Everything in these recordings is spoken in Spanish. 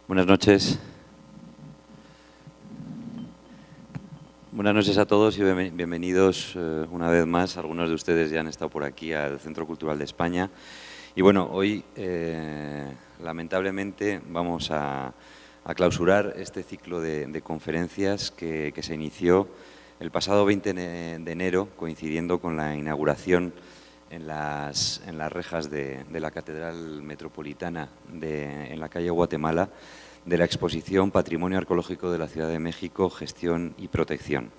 Buenas noches. Buenas noches a todos y bienvenidos una vez más. Algunos de ustedes ya han estado por aquí al Centro Cultural de España. Y bueno, hoy lamentablemente vamos a clausurar este ciclo de conferencias que se inició el pasado 20 de enero, coincidiendo con la inauguración en las rejas de la Catedral Metropolitana en la calle Guatemala, de la exposición Patrimonio Arqueológico de la Ciudad de México, Gestión y Protección,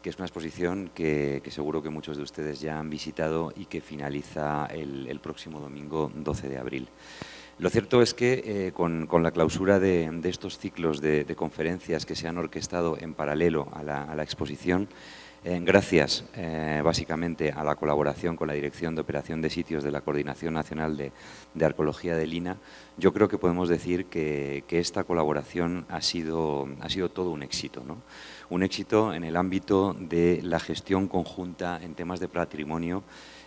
que es una exposición que seguro que muchos de ustedes ya han visitado y que finaliza el próximo domingo 12 de abril. Lo cierto es que con la clausura de estos ciclos de conferencias que se han orquestado en paralelo a la exposición, gracias básicamente a la colaboración con la Dirección de Operación de Sitios de la Coordinación Nacional de Arqueología del INAH, yo creo que podemos decir que esta colaboración ha sido todo un éxito, ¿no? Un éxito en el ámbito de la gestión conjunta en temas de patrimonio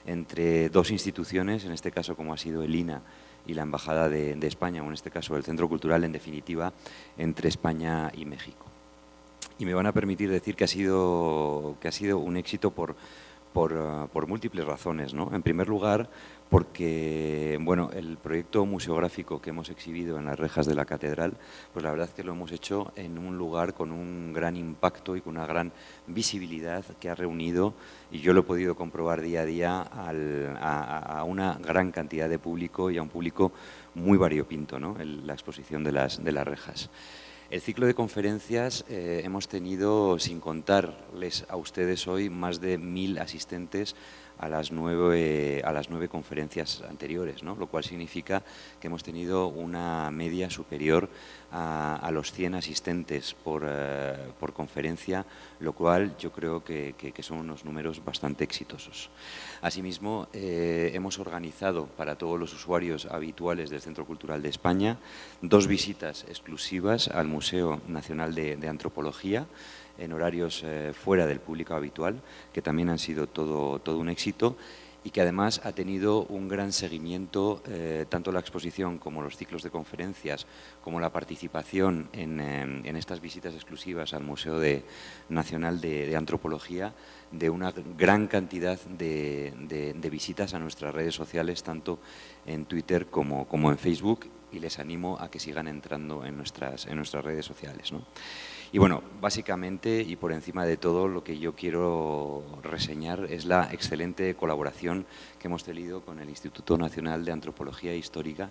entre dos instituciones, en este caso como ha sido el INAH y la Embajada de España, o en este caso el Centro Cultural, en definitiva, entre España y México. Y me van a permitir decir que ha sido un éxito por múltiples razones, ¿no? En primer lugar, porque bueno, el proyecto museográfico que hemos exhibido en las rejas de la catedral, pues la verdad es que lo hemos hecho en un lugar con un gran impacto y con una gran visibilidad que ha reunido, y yo lo he podido comprobar día a día, a una gran cantidad de público y a un público muy variopinto, ¿no? La exposición de las rejas. El ciclo de conferencias hemos tenido, sin contarles a ustedes hoy, más de 1000 asistentes a las 9 conferencias anteriores, ¿no? Lo cual significa que hemos tenido una media superior a los 100 asistentes por conferencia, lo cual yo creo que son unos números bastante exitosos. Asimismo, hemos organizado para todos los usuarios habituales del Centro Cultural de España 2 visitas exclusivas al Museo Nacional de Antropología en horarios fuera del público habitual, que también han sido todo un éxito y que además ha tenido un gran seguimiento, tanto la exposición como los ciclos de conferencias, como la participación en estas visitas exclusivas al Museo Nacional de Antropología, de una gran cantidad de visitas a nuestras redes sociales, tanto en Twitter como en Facebook, y les animo a que sigan entrando en nuestras redes sociales, ¿no? Y bueno, básicamente y por encima de todo, lo que yo quiero reseñar es la excelente colaboración que hemos tenido con el Instituto Nacional de Antropología e Historia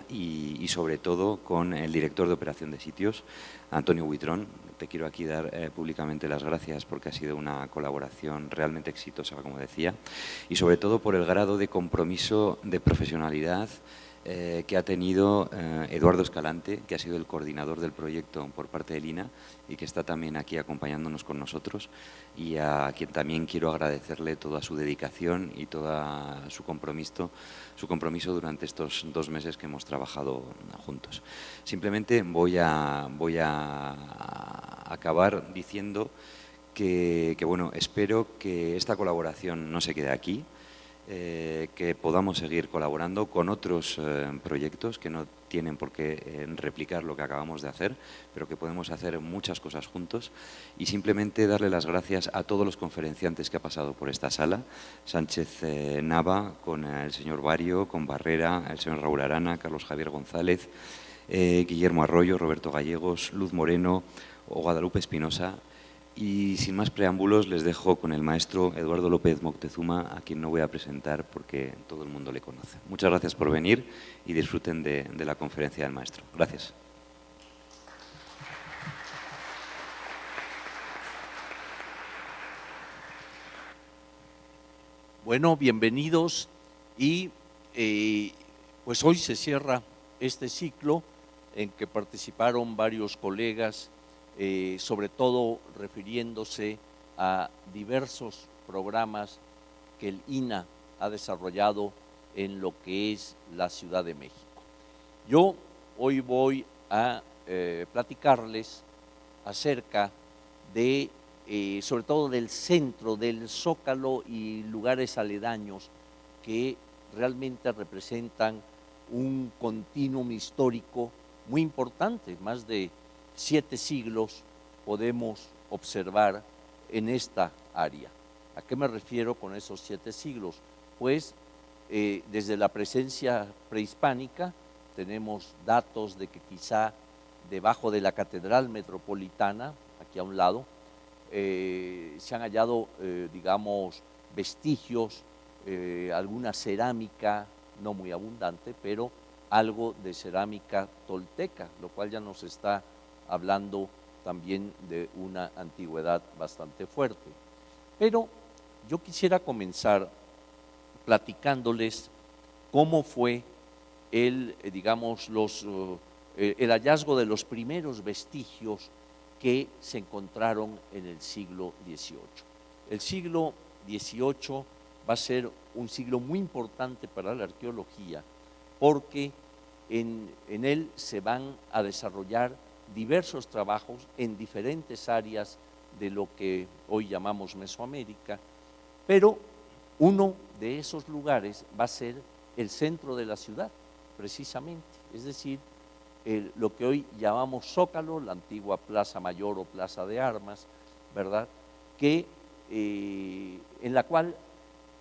y sobre todo con el director de Operación de Sitios, Antonio Buitrón. Te quiero aquí dar públicamente las gracias porque ha sido una colaboración realmente exitosa, como decía, y sobre todo por el grado de compromiso, de profesionalidad que ha tenido Eduardo Escalante, que ha sido el coordinador del proyecto por parte del INAH y que está también aquí acompañándonos con nosotros, y a quien también quiero agradecerle toda su dedicación y todo su compromiso durante estos 2 meses que hemos trabajado juntos. Simplemente voy a acabar diciendo que bueno, espero que esta colaboración no se quede aquí, que podamos seguir colaborando con otros proyectos que no tienen por qué replicar lo que acabamos de hacer, pero que podemos hacer muchas cosas juntos, y simplemente darle las gracias a todos los conferenciantes que ha pasado por esta sala: Sánchez Nava, con el señor Barrio, con Barrera, el señor Raúl Arana, Carlos Javier González, Guillermo Arroyo, Roberto Gallegos, Luz Moreno o Guadalupe Espinosa. Y sin más preámbulos, les dejo con el maestro Eduardo López Moctezuma, a quien no voy a presentar porque todo el mundo le conoce. Muchas gracias por venir y disfruten de la conferencia del maestro. Gracias. Bueno, bienvenidos, y pues hoy se cierra este ciclo en que participaron varios colegas, sobre todo refiriéndose a diversos programas que el INAH ha desarrollado en lo que es la Ciudad de México. Yo hoy voy a platicarles acerca de, sobre todo del centro, del Zócalo y lugares aledaños que realmente representan un continuum histórico muy importante, más de 7 siglos podemos observar en esta área. ¿A qué me refiero con esos 7 siglos? Pues desde la presencia prehispánica tenemos datos de que quizá debajo de la Catedral Metropolitana, aquí a un lado, se han hallado, digamos, vestigios, alguna cerámica, no muy abundante, pero algo de cerámica tolteca, lo cual ya nos está hablando también de una antigüedad bastante fuerte. Pero yo quisiera comenzar platicándoles cómo fue digamos, el hallazgo de los primeros vestigios que se encontraron en el siglo XVIII. El siglo XVIII va a ser un siglo muy importante para la arqueología porque en él se van a desarrollar diversos trabajos en diferentes áreas de lo que hoy llamamos Mesoamérica, pero uno de esos lugares va a ser el centro de la ciudad, precisamente, es decir, lo que hoy llamamos Zócalo, la antigua Plaza Mayor o Plaza de Armas, ¿verdad? Que, en la cual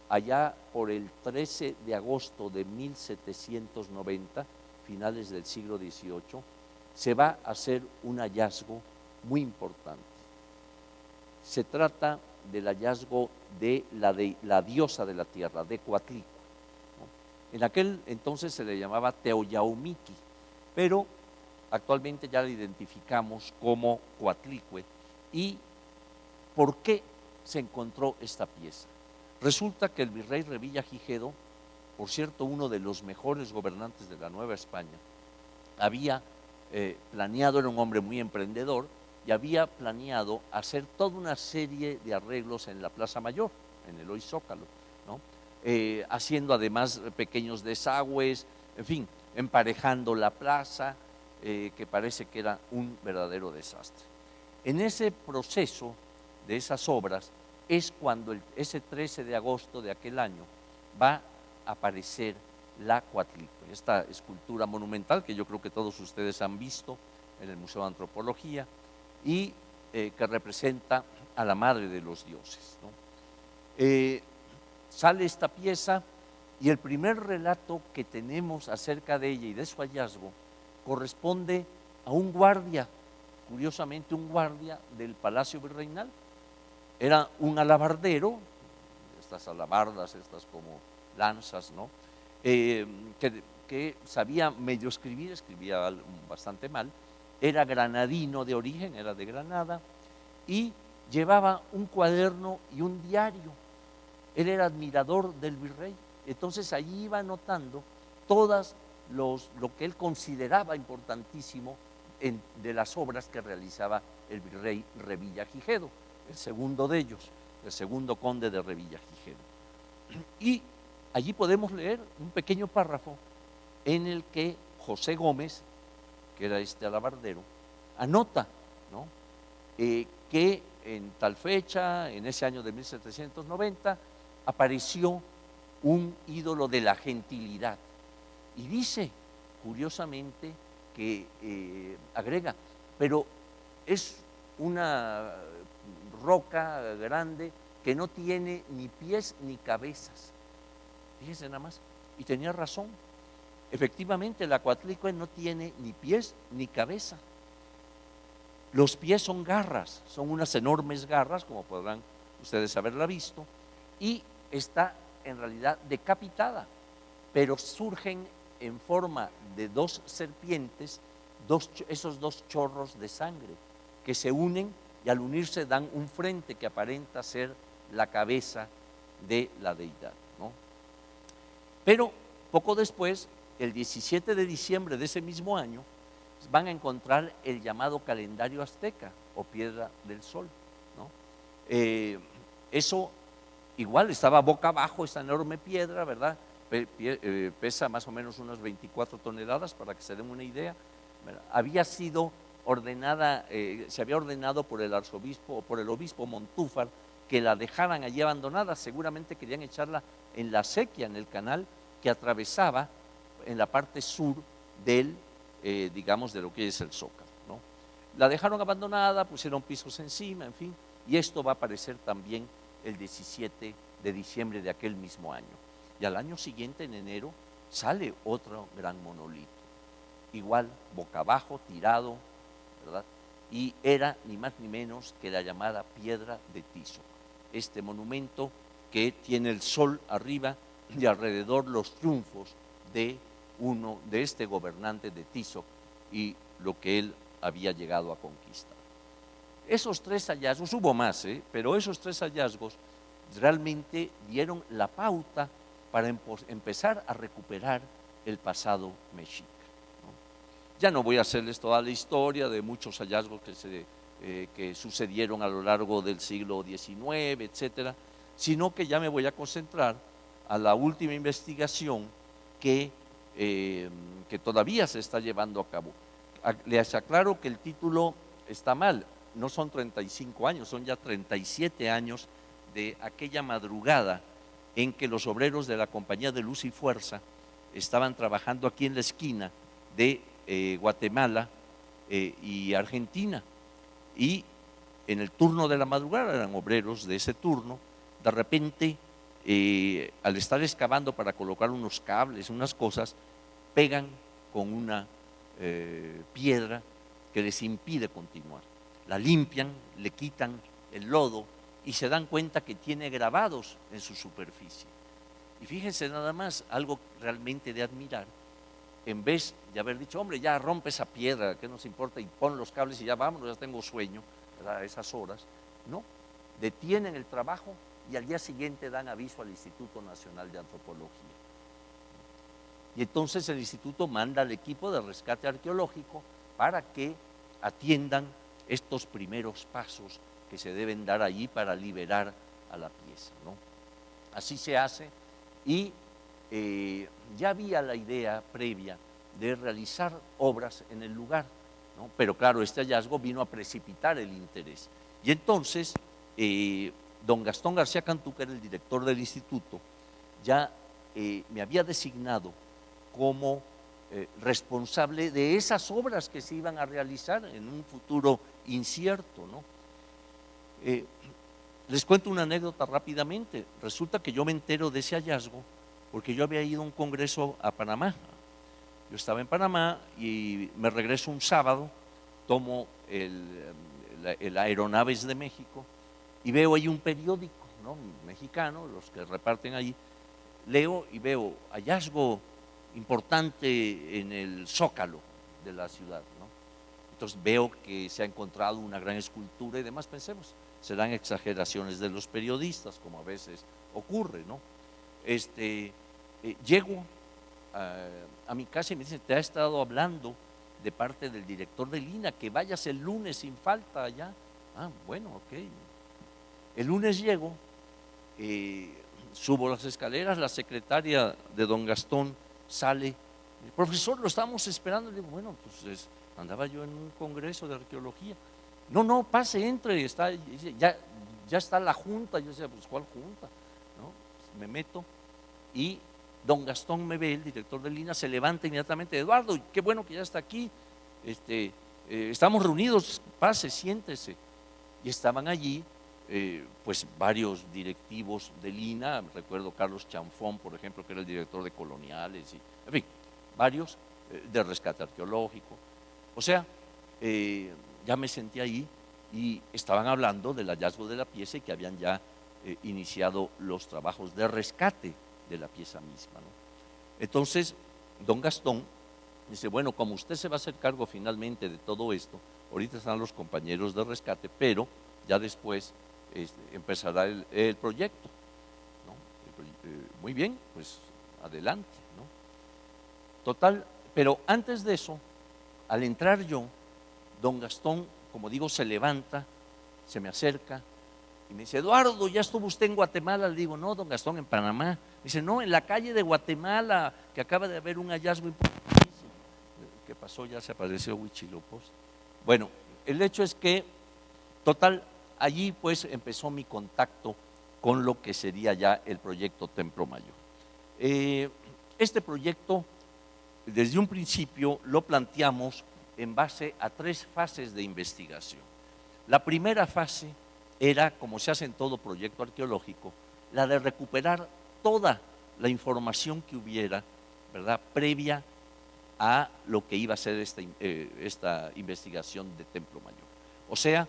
allá por el 13 de agosto de 1790, finales del siglo XVIII, se va a hacer un hallazgo muy importante. Se trata del hallazgo de la diosa de la tierra, de Coatlicue, ¿no? En aquel entonces se le llamaba Teoyaomiqui, pero actualmente ya la identificamos como Coatlicue. ¿Y por qué se encontró esta pieza? Resulta que el virrey Revilla Gigedo, por cierto, uno de los mejores gobernantes de la Nueva España, había planeado, era un hombre muy emprendedor, y había planeado hacer toda una serie de arreglos en la Plaza Mayor, en el hoy Zócalo, ¿no? Haciendo además pequeños desagües, en fin, emparejando la plaza, que parece que era un verdadero desastre. En ese proceso de esas obras es cuando ese 13 de agosto de aquel año va a aparecer la Coatlicue, esta escultura monumental que yo creo que todos ustedes han visto en el Museo de Antropología y que representa a la Madre de los Dioses, ¿no? Sale esta pieza y el primer relato que tenemos acerca de ella y de su hallazgo corresponde a un guardia, curiosamente un guardia del Palacio Virreinal. Era un alabardero, estas alabardas, estas como lanzas, ¿no? Que sabía medio escribir, escribía bastante mal, era granadino de origen, era de Granada, y llevaba un cuaderno y un diario. Él era admirador del virrey, entonces allí iba anotando todas lo que él consideraba importantísimo de las obras que realizaba el virrey Revilla Gigedo, el segundo de ellos, el segundo conde de Revilla Gigedo. Y allí podemos leer un pequeño párrafo en el que José Gómez, que era este alabardero, anota, ¿no? Que en tal fecha, en ese año de 1790, apareció un ídolo de la gentilidad. Y dice, curiosamente, que agrega, pero es una roca grande que no tiene ni pies ni cabezas. Fíjense nada más, y tenía razón. Efectivamente, la Coatlicue no tiene ni pies ni cabeza. Los pies son garras, son unas enormes garras, como podrán ustedes haberla visto, y está en realidad decapitada, pero surgen en forma de 2 serpientes, esos 2 chorros de sangre que se unen y al unirse dan un frente que aparenta ser la cabeza de la deidad, ¿no? Pero poco después, el 17 de diciembre de ese mismo año, van a encontrar el llamado calendario azteca o piedra del sol, ¿no? Eso igual estaba boca abajo, esa enorme piedra, ¿verdad? Pesa más o menos unas 24 toneladas, para que se den una idea, ¿verdad? Había sido ordenada, se había ordenado por el arzobispo o por el obispo Montúfar que la dejaran allí abandonada. Seguramente querían echarla en la acequia, en el canal que atravesaba en la parte sur del, digamos, de lo que es el Zócalo, ¿no? La dejaron abandonada, pusieron pisos encima, en fin, y esto va a aparecer también el 17 de diciembre de aquel mismo año. Y al año siguiente, en enero, sale otro gran monolito, igual, boca abajo, tirado, ¿verdad? Y era ni más ni menos que la llamada Piedra de Tizoc, este monumento que tiene el sol arriba y alrededor los triunfos de este gobernante de Tizoc y lo que él había llegado a conquistar. Esos tres hallazgos, hubo más, pero esos tres hallazgos realmente dieron la pauta para empezar a recuperar el pasado mexica, ¿no? Ya no voy a hacerles toda la historia de muchos hallazgos que sucedieron a lo largo del siglo XIX, etcétera, sino que ya me voy a concentrar a la última investigación que todavía se está llevando a cabo. Les aclaro que el título está mal, no son 35 años, son ya 37 años de aquella madrugada en que los obreros de la Compañía de Luz y Fuerza estaban trabajando aquí en la esquina de Guatemala y Argentina, y en el turno de la madrugada, eran obreros de ese turno, de repente, al estar excavando para colocar unos cables, unas cosas, pegan con una piedra que les impide continuar. La limpian, le quitan el lodo y se dan cuenta que tiene grabados en su superficie. Y fíjense nada más, algo realmente de admirar, en vez de haber dicho, hombre, ya rompe esa piedra, ¿qué nos importa? Y pon los cables y ya vámonos, ya tengo sueño, ¿verdad? A esas horas. No, detienen el trabajo y al día siguiente dan aviso al Instituto Nacional de Antropología. Y entonces el instituto manda al equipo de rescate arqueológico para que atiendan estos primeros pasos que se deben dar allí para liberar a la pieza, ¿no? Así se hace y ya había la idea previa de realizar obras en el lugar, ¿no? Pero claro, este hallazgo vino a precipitar el interés. Y entonces, don Gastón García Cantú, que era el director del instituto, ya me había designado como responsable de esas obras que se iban a realizar en un futuro incierto, ¿no? Les cuento una anécdota rápidamente. Resulta que yo me entero de ese hallazgo porque yo había ido a un congreso a Panamá. Yo estaba en Panamá y me regreso un sábado, tomo el Aeronaves de México y veo ahí un periódico, ¿no?, mexicano, los que reparten ahí. Leo y veo hallazgo importante en el Zócalo de la ciudad, ¿no? Entonces veo que se ha encontrado una gran escultura y demás, pensemos, serán exageraciones de los periodistas, como a veces ocurre, ¿no? Llego a mi casa y me dicen, te ha estado hablando de parte del director del INAH, que vayas el lunes sin falta allá. Ah, bueno, ok. El lunes llego, subo las escaleras, la secretaria de don Gastón sale, profesor, lo estamos esperando. Le digo, bueno, pues andaba yo en un congreso de arqueología. No, pase, entre, ya está la junta. Yo decía, pues ¿cuál junta? ¿No? Pues me meto y don Gastón me ve, el director del INAH, se levanta inmediatamente, Eduardo, qué bueno que ya está aquí, estamos reunidos, pase, siéntese. Y estaban allí pues varios directivos del INAH, recuerdo Carlos Chanfón, por ejemplo, que era el director de Coloniales, y, en fin, varios de rescate arqueológico. O sea, ya me senté ahí y estaban hablando del hallazgo de la pieza y que habían ya iniciado los trabajos de rescate de la pieza misma, ¿no? Entonces, don Gastón dice, bueno, como usted se va a hacer cargo finalmente de todo esto, ahorita están los compañeros de rescate, pero ya después empezará el proyecto, ¿no? Muy bien, pues adelante, ¿no? Total, pero antes de eso, al entrar yo, don Gastón, como digo, se levanta, se me acerca y me dice, Eduardo, ¿ya estuvo usted en Guatemala? Le digo, no, don Gastón, en Panamá. Me dice, no, en la calle de Guatemala, que acaba de haber un hallazgo importantísimo. ¿Qué pasó? Ya se apareció Huichilopochtli. Bueno, el hecho es que, total, allí pues empezó mi contacto con lo que sería ya el proyecto Templo Mayor. Este proyecto desde un principio lo planteamos en base a 3 fases de investigación. La primera fase era, como se hace en todo proyecto arqueológico, la de recuperar toda la información que hubiera, ¿verdad?, previa a lo que iba a ser esta investigación de Templo Mayor. O sea,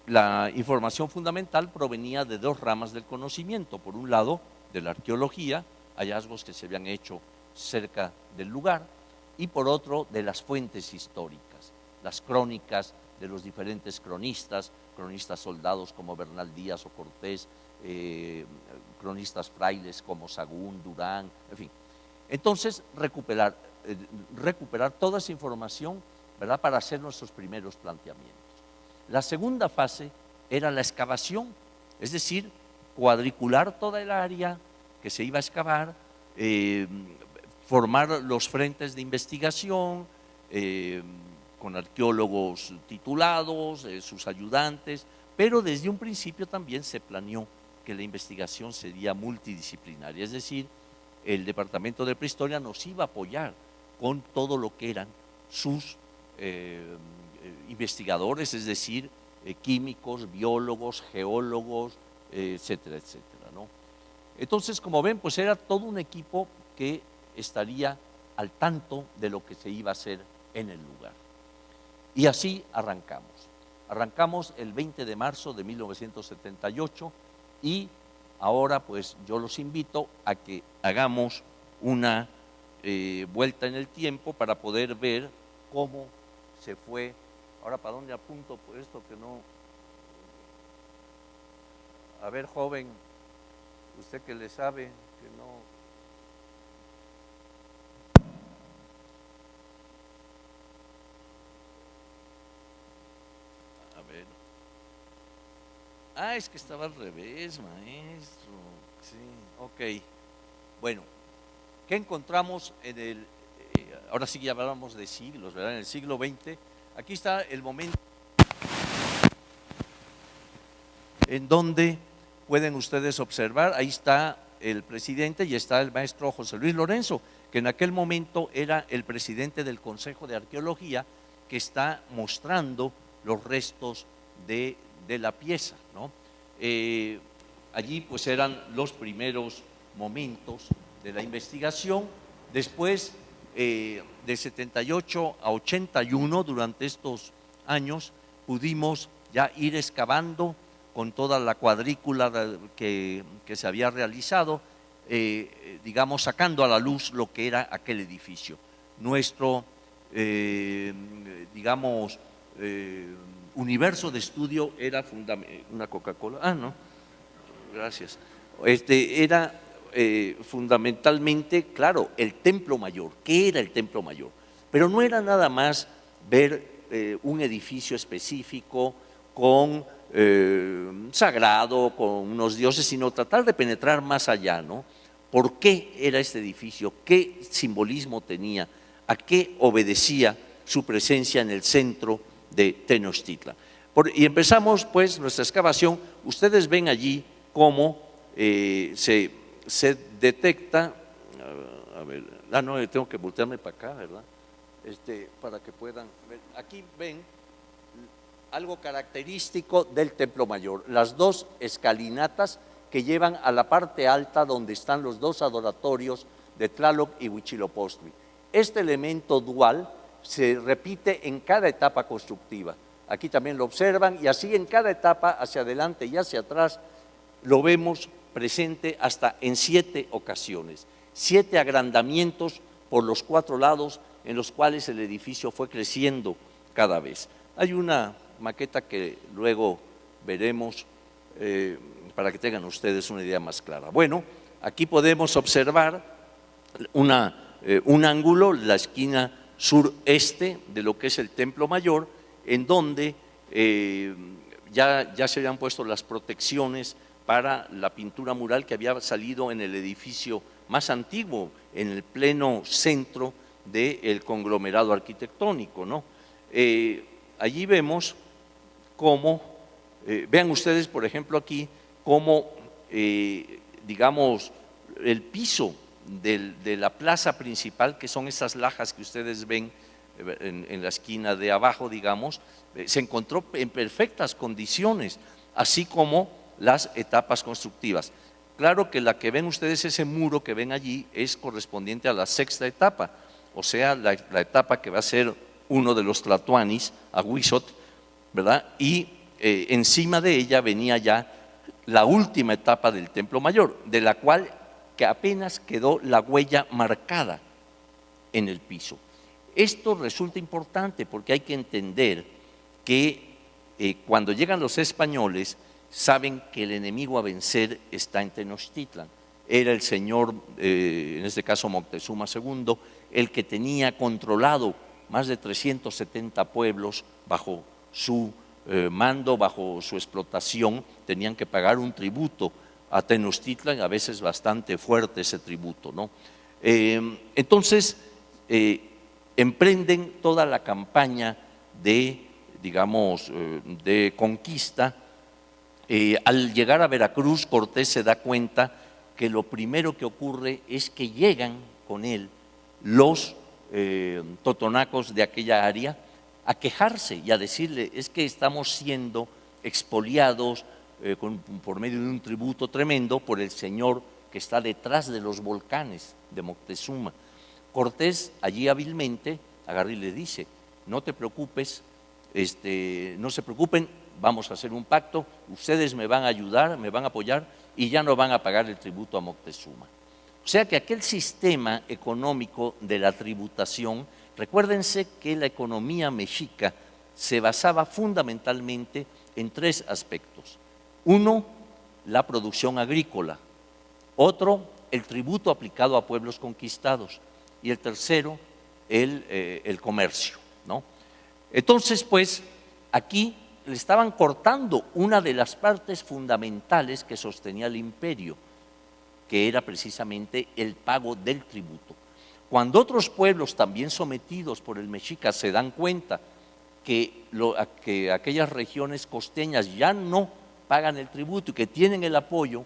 la información fundamental provenía de 2 ramas del conocimiento. Por un lado, de la arqueología, hallazgos que se habían hecho cerca del lugar, y por otro, de las fuentes históricas, las crónicas de los diferentes cronistas soldados como Bernal Díaz o Cortés, cronistas frailes como Sagún, Durán, en fin. Entonces, recuperar toda esa información, ¿verdad?, para hacer nuestros primeros planteamientos. La segunda fase era la excavación, es decir, cuadricular toda el área que se iba a excavar, formar los frentes de investigación con arqueólogos titulados, sus ayudantes, pero desde un principio también se planeó que la investigación sería multidisciplinaria, es decir, el Departamento de Prehistoria nos iba a apoyar con todo lo que eran sus investigadores, es decir, químicos, biólogos, geólogos, etcétera, etcétera, ¿no? Entonces, como ven, pues era todo un equipo que estaría al tanto de lo que se iba a hacer en el lugar. Y así arrancamos. Arrancamos el 20 de marzo de 1978 y ahora pues yo los invito a que hagamos una vuelta en el tiempo para poder ver cómo se fue. Ahora, ¿para dónde apunto por esto que no? A ver, joven, usted que le sabe, que no. A ver. Ah, es que estaba al revés, maestro. Sí, ok. Bueno, ¿qué encontramos en el, ahora sí ya hablamos de siglos, ¿verdad? En el siglo XX, aquí está el momento en donde pueden ustedes observar, ahí está el presidente y está el maestro José Luis Lorenzo, que en aquel momento era el presidente del Consejo de Arqueología, que está mostrando los restos de la pieza, ¿no? Allí pues eran los primeros momentos de la investigación. Después, de 78 a 81, durante estos años, pudimos ya ir excavando con toda la cuadrícula que se había realizado, digamos, sacando a la luz lo que era aquel edificio. Nuestro, digamos, universo de estudio era una Coca-Cola, no, gracias, era fundamentalmente, claro, el Templo Mayor. ¿Qué era el Templo Mayor? Pero no era nada más ver un edificio específico con sagrado, con unos dioses, sino tratar de penetrar más allá, ¿no? ¿Por qué era este edificio? ¿Qué simbolismo tenía? ¿A qué obedecía su presencia en el centro de Tenochtitlan? Y empezamos pues nuestra excavación. Ustedes ven allí cómo se detecta, a ver, no, tengo que voltearme para acá, ¿verdad? Para que puedan ver. Aquí ven algo característico del Templo Mayor, las 2 escalinatas que llevan a la parte alta donde están los 2 adoratorios de Tlaloc y Huitzilopochtli. Este elemento dual se repite en cada etapa constructiva. Aquí también lo observan y así en cada etapa, hacia adelante y hacia atrás, lo vemos presente hasta en 7 ocasiones, 7 agrandamientos por los 4 lados en los cuales el edificio fue creciendo cada vez. Hay una maqueta que luego veremos para que tengan ustedes una idea más clara. Bueno, aquí podemos observar un ángulo, la esquina sureste de lo que es el Templo Mayor, en donde ya se habían puesto las protecciones para la pintura mural que había salido en el edificio más antiguo, en el pleno centro del conglomerado arquitectónico, ¿no? Allí vemos cómo, vean ustedes por ejemplo aquí, cómo digamos el piso de la plaza principal, que son esas lajas que ustedes ven en la esquina de abajo, digamos, se encontró en perfectas condiciones, así como las etapas constructivas. Claro que la que ven ustedes, ese muro que ven allí, es correspondiente a la sexta etapa, o sea, la etapa que va a ser uno de los tlatoanis, Ahuizot, ¿verdad? Y encima de ella venía ya la última etapa del Templo Mayor, de la cual que apenas quedó la huella marcada en el piso. Esto resulta importante porque hay que entender que cuando llegan los españoles, saben que el enemigo a vencer está en Tenochtitlan. Era el señor, en este caso Moctezuma II, el que tenía controlado más de 370 pueblos bajo su mando, bajo su explotación. Tenían que pagar un tributo a Tenochtitlan, a veces bastante fuerte ese tributo, ¿no? Entonces, emprenden toda la campaña de, digamos, de conquista. Al llegar a Veracruz, Cortés se da cuenta que lo primero que ocurre es que llegan con él los totonacos de aquella área a quejarse y a decirle: es que estamos siendo expoliados por medio de un tributo tremendo por el señor que está detrás de los volcanes de Moctezuma. Cortés allí hábilmente agarra y le dice: no te preocupes, no se preocupen, vamos a hacer un pacto, ustedes me van a ayudar, me van a apoyar y ya no van a pagar el tributo a Moctezuma. O sea que aquel sistema económico de la tributación, recuérdense que la economía mexica se basaba fundamentalmente en tres aspectos. Uno, la producción agrícola. Otro, el tributo aplicado a pueblos conquistados. Y el tercero, el comercio, ¿no? Entonces, pues, aquí le estaban cortando una de las partes fundamentales que sostenía el imperio, que era precisamente el pago del tributo. Cuando otros pueblos también sometidos por el mexica se dan cuenta que aquellas regiones costeñas ya no pagan el tributo y que tienen el apoyo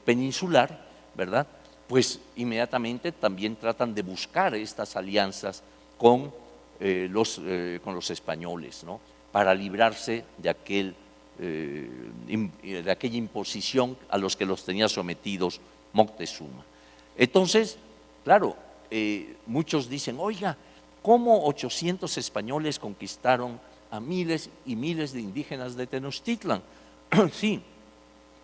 peninsular, ¿verdad?, pues inmediatamente también tratan de buscar estas alianzas con los españoles, ¿no?, para librarse de aquella imposición a los que los tenía sometidos Moctezuma. Entonces, claro, muchos dicen: oiga, ¿cómo 800 españoles conquistaron a miles y miles de indígenas de Tenochtitlan? Sí,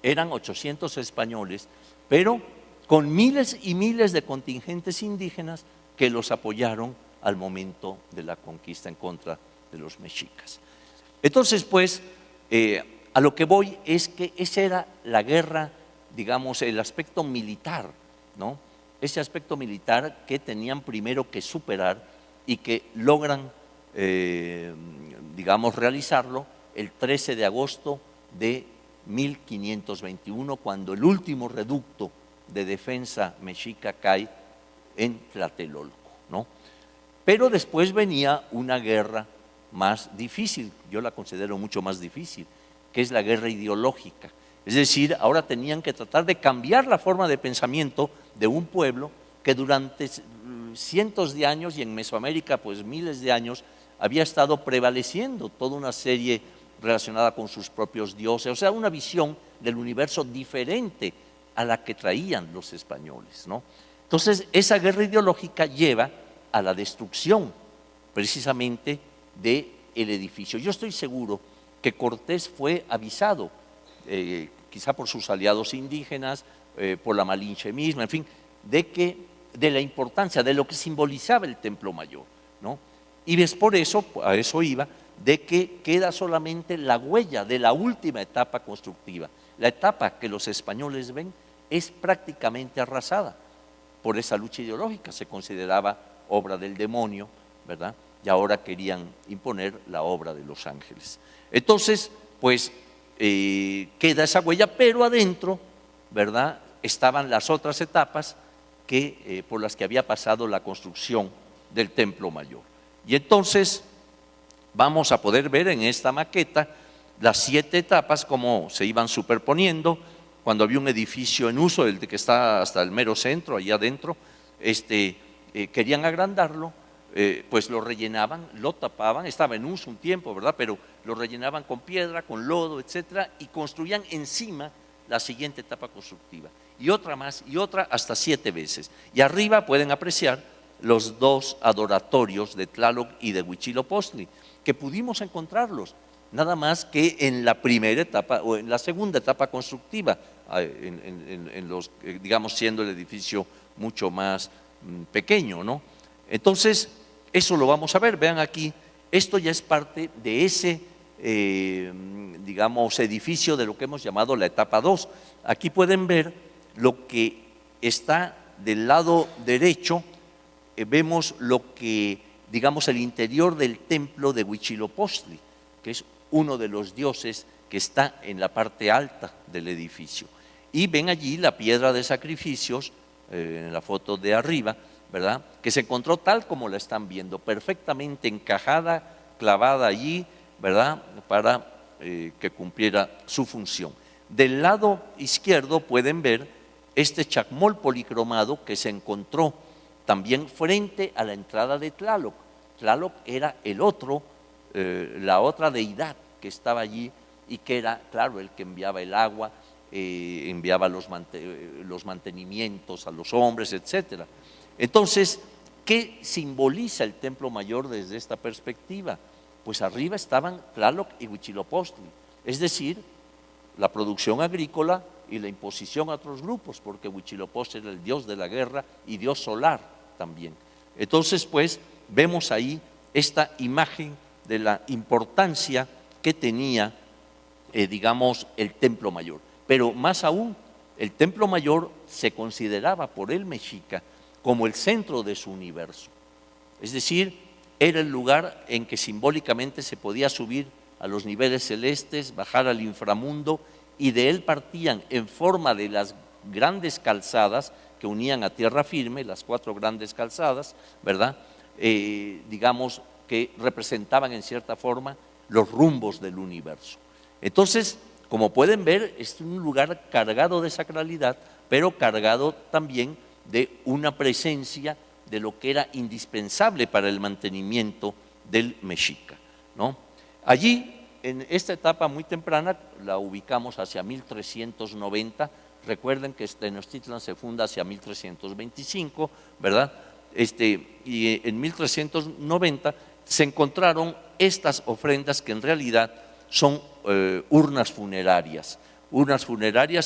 eran 800 españoles, pero con miles y miles de contingentes indígenas que los apoyaron al momento de la conquista en contra de los mexicas. Entonces, pues, a lo que voy es que esa era la guerra, digamos, el aspecto militar, ¿no? Ese aspecto militar que tenían primero que superar y que logran, digamos, realizarlo el 13 de agosto de 1521, cuando el último reducto de defensa mexica cae en Tlatelolco, ¿no? Pero después venía una guerra más difícil, yo la considero mucho más difícil, que es la guerra ideológica. Es decir, ahora tenían que tratar de cambiar la forma de pensamiento de un pueblo que durante cientos de años, y en Mesoamérica pues miles de años, había estado prevaleciendo toda una serie relacionada con sus propios dioses, o sea, una visión del universo diferente a la que traían los españoles, ¿no? Entonces, esa guerra ideológica lleva a la destrucción precisamente del edificio. Yo estoy seguro que Cortés fue avisado, quizá por sus aliados indígenas, por la Malinche misma, en fin, de la importancia, de lo que simbolizaba el Templo Mayor, ¿no? Y es por eso, a eso iba, de que queda solamente la huella de la última etapa constructiva. La etapa que los españoles ven es prácticamente arrasada por esa lucha ideológica, se consideraba obra del demonio, ¿verdad?, y ahora querían imponer la obra de los ángeles. Entonces, pues, queda esa huella, pero adentro, ¿verdad?, estaban las otras etapas por las que había pasado la construcción del Templo Mayor. Y entonces vamos a poder ver en esta maqueta las 7 etapas, cómo se iban superponiendo, cuando había un edificio en uso, el de que está hasta el mero centro, allá adentro, querían agrandarlo, pues lo rellenaban, lo tapaban, estaba en uso un tiempo, ¿verdad? Pero lo rellenaban con piedra, con lodo, etcétera, y construían encima la siguiente etapa constructiva. Y otra más, y otra hasta 7 veces. Y arriba pueden apreciar los 2 adoratorios de Tlaloc y de Huitzilopochtli, que pudimos encontrarlos, nada más que en la primera etapa o en la segunda etapa constructiva, digamos, siendo el edificio mucho más pequeño, ¿no? Entonces, eso lo vamos a ver. Vean aquí, esto ya es parte de ese, digamos, edificio de lo que hemos llamado la etapa 2. Aquí pueden ver lo que está del lado derecho, vemos lo que, digamos, el interior del templo de Huitzilopochtli, que es uno de los dioses que está en la parte alta del edificio. Y ven allí la piedra de sacrificios, en la foto de arriba, ¿verdad?, que se encontró tal como la están viendo, perfectamente encajada, clavada allí, ¿verdad?, para que cumpliera su función. Del lado izquierdo pueden ver este chacmol policromado que se encontró también frente a la entrada de Tlaloc. Tlaloc era el otro, la otra deidad que estaba allí y que era, claro, el que enviaba el agua, enviaba los mantenimientos a los hombres, etcétera. Entonces, ¿qué simboliza el Templo Mayor desde esta perspectiva? Pues arriba estaban Tlaloc y Huitzilopochtli, es decir, la producción agrícola y la imposición a otros grupos, porque Huitzilopochtli era el dios de la guerra y dios solar también. Entonces, pues, vemos ahí esta imagen de la importancia que tenía, digamos, el Templo Mayor. Pero más aún, el Templo Mayor se consideraba por el mexica como el centro de su universo. Es decir, era el lugar en que simbólicamente se podía subir a los niveles celestes, bajar al inframundo, y de él partían en forma de las grandes calzadas que unían a tierra firme, las 4 grandes calzadas, ¿verdad?, digamos, que representaban en cierta forma los rumbos del universo. Entonces, como pueden ver, es un lugar cargado de sacralidad, pero cargado también de una presencia de lo que era indispensable para el mantenimiento del mexica, ¿no? Allí, en esta etapa muy temprana, la ubicamos hacia 1390, recuerden que Tenochtitlan se funda hacia 1325, ¿verdad? Y en 1390 se encontraron estas ofrendas que en realidad son urnas funerarias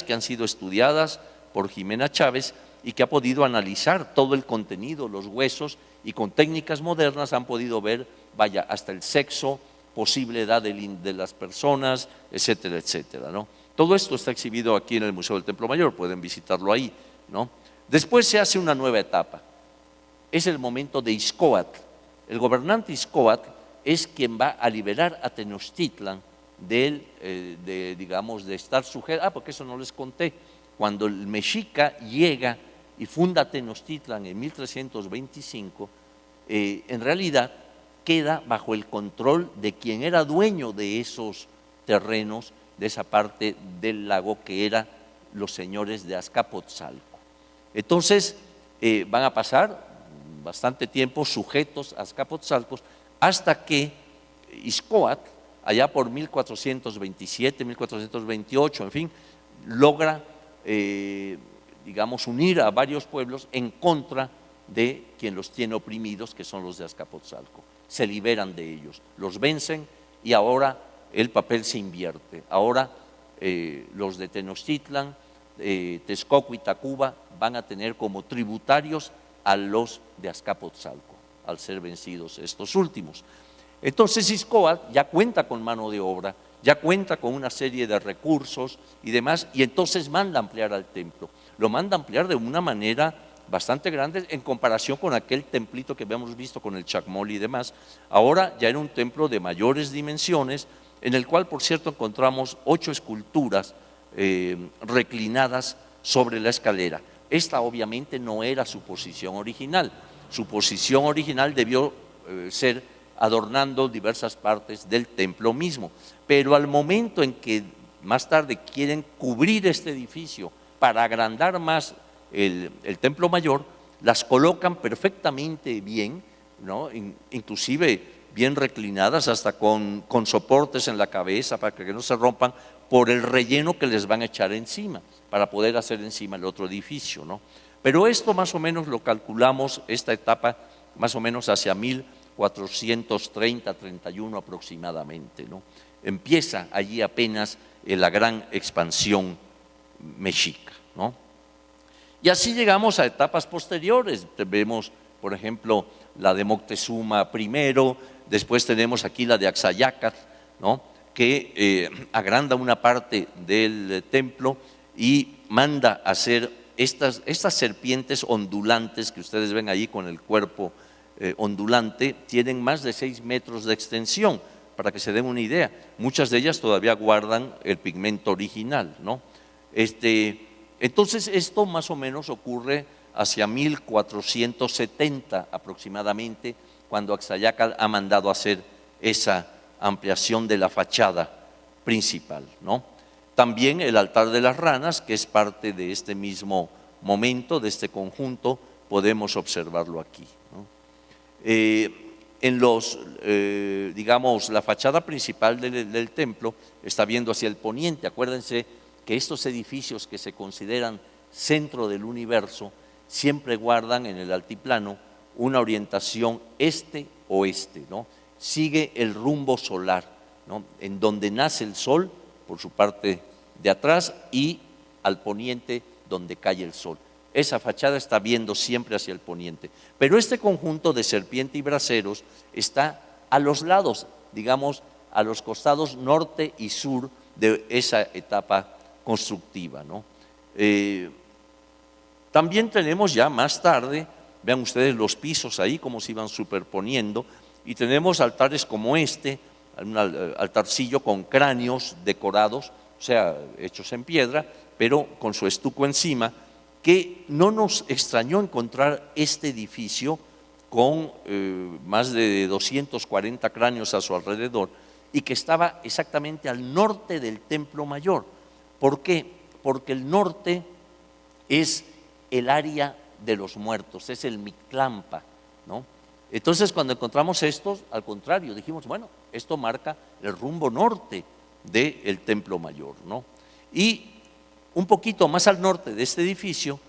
que han sido estudiadas por Jimena Chávez y que ha podido analizar todo el contenido, los huesos, y con técnicas modernas han podido ver, vaya, hasta el sexo, posible edad de las personas, etcétera, etcétera, ¿no? Todo esto está exhibido aquí en el Museo del Templo Mayor, pueden visitarlo ahí, ¿no? Después se hace una nueva etapa, es el momento de Ixcóatl. El gobernante Ixcóatl es quien va a liberar a Tenochtitlan digamos, de estar sujeto, porque eso no les conté, cuando el mexica llega y funda Tenochtitlan en 1325, en realidad queda bajo el control de quien era dueño de esos terrenos, de esa parte del lago, que eran los señores de Azcapotzalco. Entonces, van a pasar bastante tiempo sujetos a Azcapotzalco hasta que Ixcóatl, allá por 1427, 1428, en fin, logra, digamos, unir a varios pueblos en contra de quien los tiene oprimidos, que son los de Azcapotzalco. Se liberan de ellos, los vencen y ahora el papel se invierte. Ahora los de Tenochtitlan, Texcoco y Tacuba van a tener como tributarios a los de Azcapotzalco, al ser vencidos estos últimos. Entonces Ixcóatl ya cuenta con mano de obra, ya cuenta con una serie de recursos y demás, y entonces manda ampliar al templo. Lo manda ampliar de una manera bastante grande en comparación con aquel templito que habíamos visto con el chacmol y demás. Ahora ya era un templo de mayores dimensiones, en el cual, por cierto, encontramos 8 esculturas reclinadas sobre la escalera. Esta obviamente no era su posición original. Su posición original debió ser adornando diversas partes del templo mismo. Pero al momento en que más tarde quieren cubrir este edificio para agrandar más el templo mayor, las colocan perfectamente bien, ¿no? Inclusive bien reclinadas, hasta con soportes en la cabeza para que no se rompan por el relleno que les van a echar encima, para poder hacer encima el otro edificio, ¿no? Pero esto más o menos lo calculamos, esta etapa, más o menos hacia 1430, 31 aproximadamente, ¿no? Empieza allí apenas la gran expansión mexica, ¿no? Y así llegamos a etapas posteriores. Vemos, por ejemplo, la de Moctezuma I, después tenemos aquí la de Axayácatl, ¿no? Que agranda una parte del templo y manda a hacer estas serpientes ondulantes que ustedes ven ahí con el cuerpo ondulante, tienen más de 6 metros de extensión, para que se den una idea. Muchas de ellas todavía guardan el pigmento original, ¿no? Entonces esto más o menos ocurre hacia 1470 aproximadamente, cuando Axayácatl ha mandado hacer esa ampliación de la fachada principal, ¿no? También el altar de las ranas, que es parte de este mismo momento, de este conjunto, podemos observarlo aquí, ¿no? En digamos, la fachada principal del templo está viendo hacia el poniente. Acuérdense que estos edificios que se consideran centro del universo siempre guardan en el altiplano una orientación este-oeste, ¿no? Sigue el rumbo solar, ¿no? En donde nace el sol por su parte de atrás y al poniente donde cae el sol. Esa fachada está viendo siempre hacia el poniente. Pero este conjunto de serpiente y braseros está a los lados, digamos, a los costados norte y sur de esa etapa constructiva, ¿no? También tenemos ya más tarde, vean ustedes los pisos ahí, cómo se iban superponiendo, y tenemos altares como este, un altarcillo con cráneos decorados, o sea, hechos en piedra, pero con su estuco encima, que no nos extrañó encontrar este edificio con más de 240 cráneos a su alrededor y que estaba exactamente al norte del Templo Mayor. ¿Por qué? Porque el norte es el área de los muertos, es el Mictlampa, ¿no? Entonces, cuando encontramos estos, al contrario, dijimos, bueno, esto marca el rumbo norte del Templo Mayor, ¿no? Y un poquito más al norte de este edificio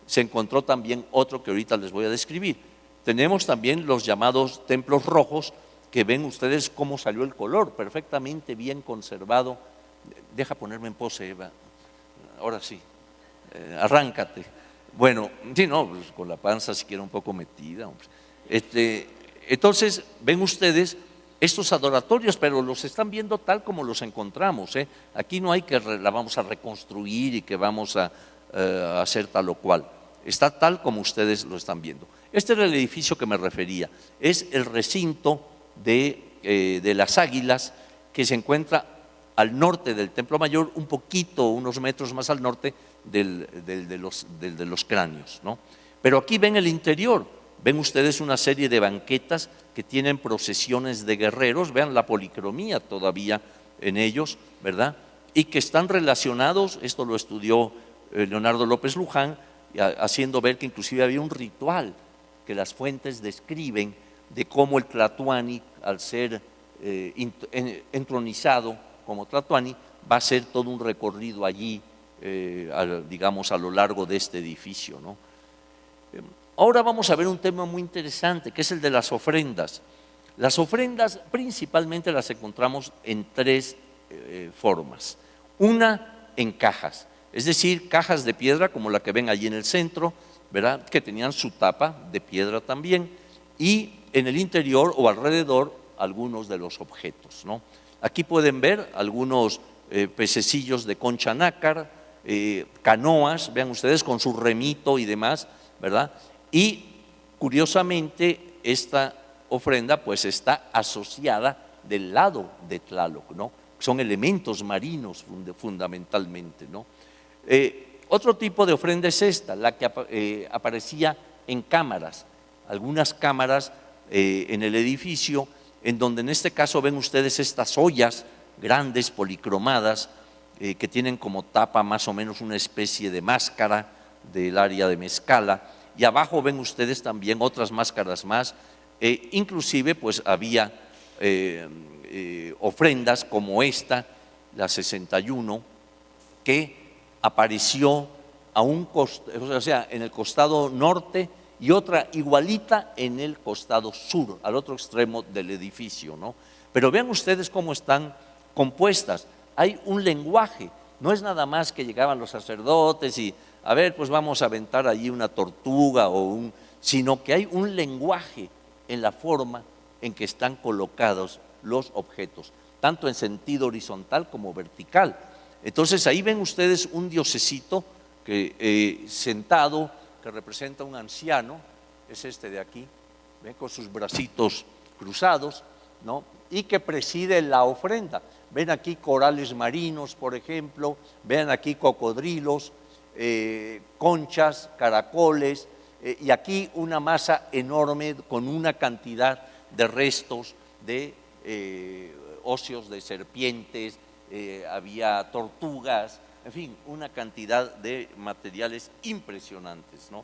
se encontró también otro que ahorita les voy a describir. Tenemos también los llamados templos rojos, que ven ustedes cómo salió el color, perfectamente bien conservado. Deja ponerme en pose, Eva. Ahora sí, arráncate. Bueno, sí, no, pues con la panza siquiera un poco metida. Entonces, ven ustedes estos adoratorios, pero los están viendo tal como los encontramos, ¿eh? Aquí no hay que la vamos a reconstruir y que vamos a hacer tal o cual. Está tal como ustedes lo están viendo. Este era el edificio que me refería. Es el recinto de las Águilas, que se encuentra al norte del Templo Mayor, un poquito, unos metros más al norte de los cráneos, ¿no? Pero aquí ven el interior. Ven ustedes una serie de banquetas que tienen procesiones de guerreros, vean la policromía todavía en ellos, ¿verdad? Y que están relacionados, esto lo estudió Leonardo López Luján, haciendo ver que inclusive había un ritual que las fuentes describen de cómo el Tlatoani, al ser entronizado como Tlatoani, va a hacer todo un recorrido allí, digamos, a lo largo de este edificio, ¿no? Ahora vamos a ver un tema muy interesante, que es el de las ofrendas. Las ofrendas principalmente las encontramos en tres formas. Una, en cajas, es decir, cajas de piedra como la que ven allí en el centro, ¿verdad?, que tenían su tapa de piedra también, y en el interior o alrededor algunos de los objetos, ¿no? Aquí pueden ver algunos pececillos de concha nácar, canoas, vean ustedes, con su remito y demás, ¿verdad? Y curiosamente esta ofrenda pues está asociada del lado de Tlaloc, ¿no? Son elementos marinos fundamentalmente, ¿no? Otro tipo de ofrenda es esta, la que aparecía en cámaras, algunas cámaras en el edificio, en donde en este caso ven ustedes estas ollas grandes policromadas que tienen como tapa más o menos una especie de máscara del área de Mezcala, y abajo ven ustedes también otras máscaras más, inclusive pues había ofrendas como esta, la 61, que apareció a o sea, en el costado norte y otra igualita en el costado sur, al otro extremo del edificio, ¿no? Pero vean ustedes cómo están compuestas. Hay un lenguaje, no es nada más que llegaban los sacerdotes y, a ver, pues vamos a aventar allí una tortuga sino que hay un lenguaje en la forma en que están colocados los objetos, tanto en sentido horizontal como vertical. Entonces ahí ven ustedes un diosecito que, sentado, que representa un anciano, es este de aquí, ven, con sus bracitos cruzados, ¿no? Y que preside la ofrenda. Ven aquí corales marinos, por ejemplo, ven aquí cocodrilos, conchas, caracoles, y aquí una masa enorme con una cantidad de restos de óseos de serpientes, había tortugas, en fin, una cantidad de materiales impresionantes, ¿no?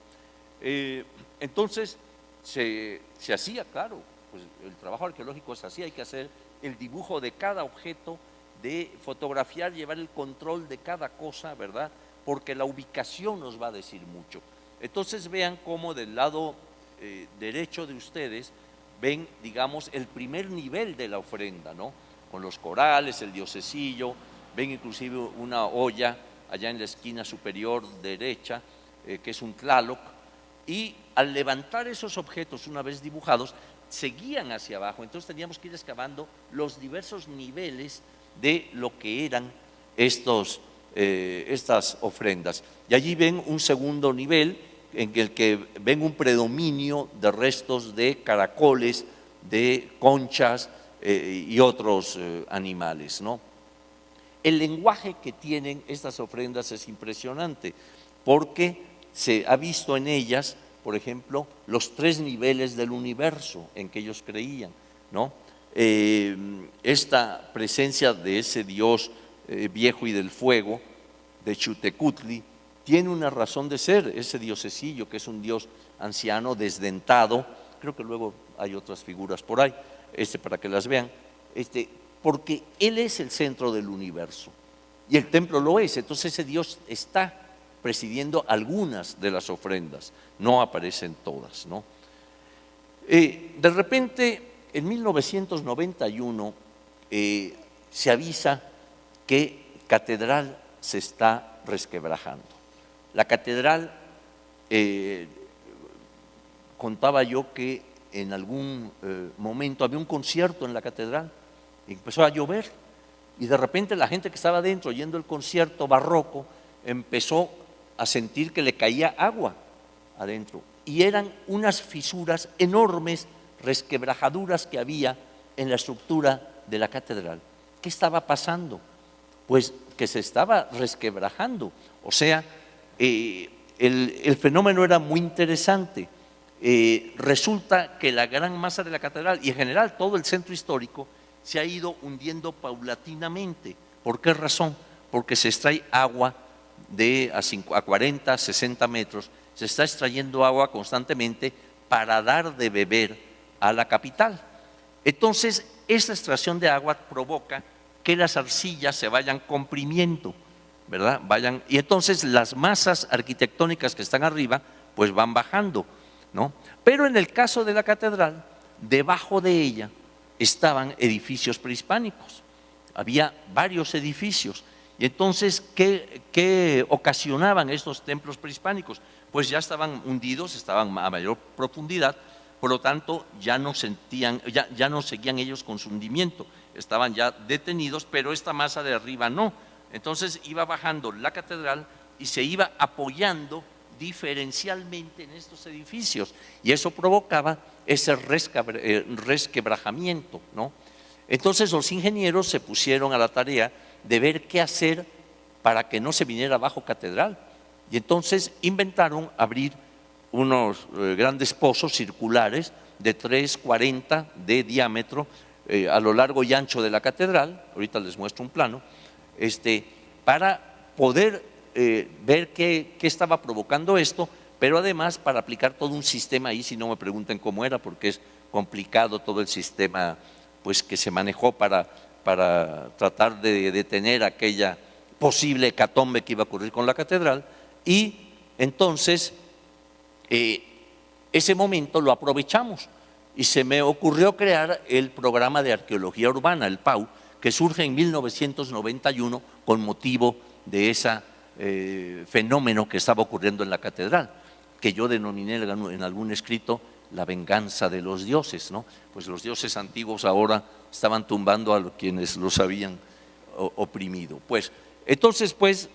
Entonces se hacía, claro, pues el trabajo arqueológico es así, hay que hacer el dibujo de cada objeto, de fotografiar, llevar el control de cada cosa, ¿verdad? Porque la ubicación nos va a decir mucho. Entonces vean cómo del lado derecho de ustedes ven, digamos, el primer nivel de la ofrenda, ¿no? Con los corales, el diosecillo, ven inclusive una olla allá en la esquina superior derecha, que es un tlaloc, y al levantar esos objetos una vez dibujados, seguían hacia abajo, entonces teníamos que ir excavando los diversos niveles de lo que eran estas ofrendas. Y allí ven un segundo nivel en el que ven un predominio de restos de caracoles, de conchas y otros animales, ¿no? El lenguaje que tienen estas ofrendas es impresionante, porque se ha visto en ellas, por ejemplo, los 3 niveles del universo en que ellos creían, ¿no? Esta presencia de ese Dios viejo y del fuego, de Xutecutli, tiene una razón de ser, ese diosecillo que es un dios anciano, desdentado, creo que luego hay otras figuras por ahí, para que las vean, porque él es el centro del universo y el templo lo es, entonces ese Dios está presidiendo algunas de las ofrendas, no aparecen todas, ¿no? De repente, en 1991, se avisa que catedral se está resquebrajando. La catedral, contaba yo que en algún momento había un concierto en la catedral, y empezó a llover, y de repente la gente que estaba dentro oyendo el concierto barroco empezó a sentir que le caía agua adentro, y eran unas fisuras enormes, resquebrajaduras que había en la estructura de la catedral. ¿Qué estaba pasando? Pues que se estaba resquebrajando, o sea, el fenómeno era muy interesante. Resulta que la gran masa de la catedral y en general todo el centro histórico se ha ido hundiendo paulatinamente. ¿Por qué razón? Porque se extrae agua a 40, 60 metros, se está extrayendo agua constantemente para dar de beber a la capital. Entonces, esta extracción de agua provoca que las arcillas se vayan comprimiendo, ¿verdad? Y entonces las masas arquitectónicas que están arriba, pues van bajando, ¿no? Pero en el caso de la catedral, debajo de ella estaban edificios prehispánicos, había varios edificios. Y entonces, ¿qué ocasionaban estos templos prehispánicos? Pues ya estaban hundidos, estaban a mayor profundidad, por lo tanto ya no seguían ellos con su hundimiento, estaban ya detenidos, pero esta masa de arriba no. Entonces iba bajando la catedral y se iba apoyando diferencialmente en estos edificios, y eso provocaba ese resquebrajamiento, ¿no? Entonces los ingenieros se pusieron a la tarea de ver qué hacer para que no se viniera abajo catedral, y entonces inventaron abrir unos grandes pozos circulares de 3,40 de diámetro a lo largo y ancho de la catedral. Ahorita les muestro un plano, para poder ver qué estaba provocando esto, pero además para aplicar todo un sistema ahí, si no me pregunten cómo era, porque es complicado todo el sistema pues, que se manejó para tratar de detener aquella posible hecatombe que iba a ocurrir con la catedral. Y entonces ese momento lo aprovechamos y se me ocurrió crear el programa de arqueología urbana, el PAU, que surge en 1991 con motivo de ese fenómeno que estaba ocurriendo en la catedral, que yo denominé en algún escrito la venganza de los dioses, ¿no? Pues los dioses antiguos ahora estaban tumbando a quienes los habían oprimido. Pues entonces, pues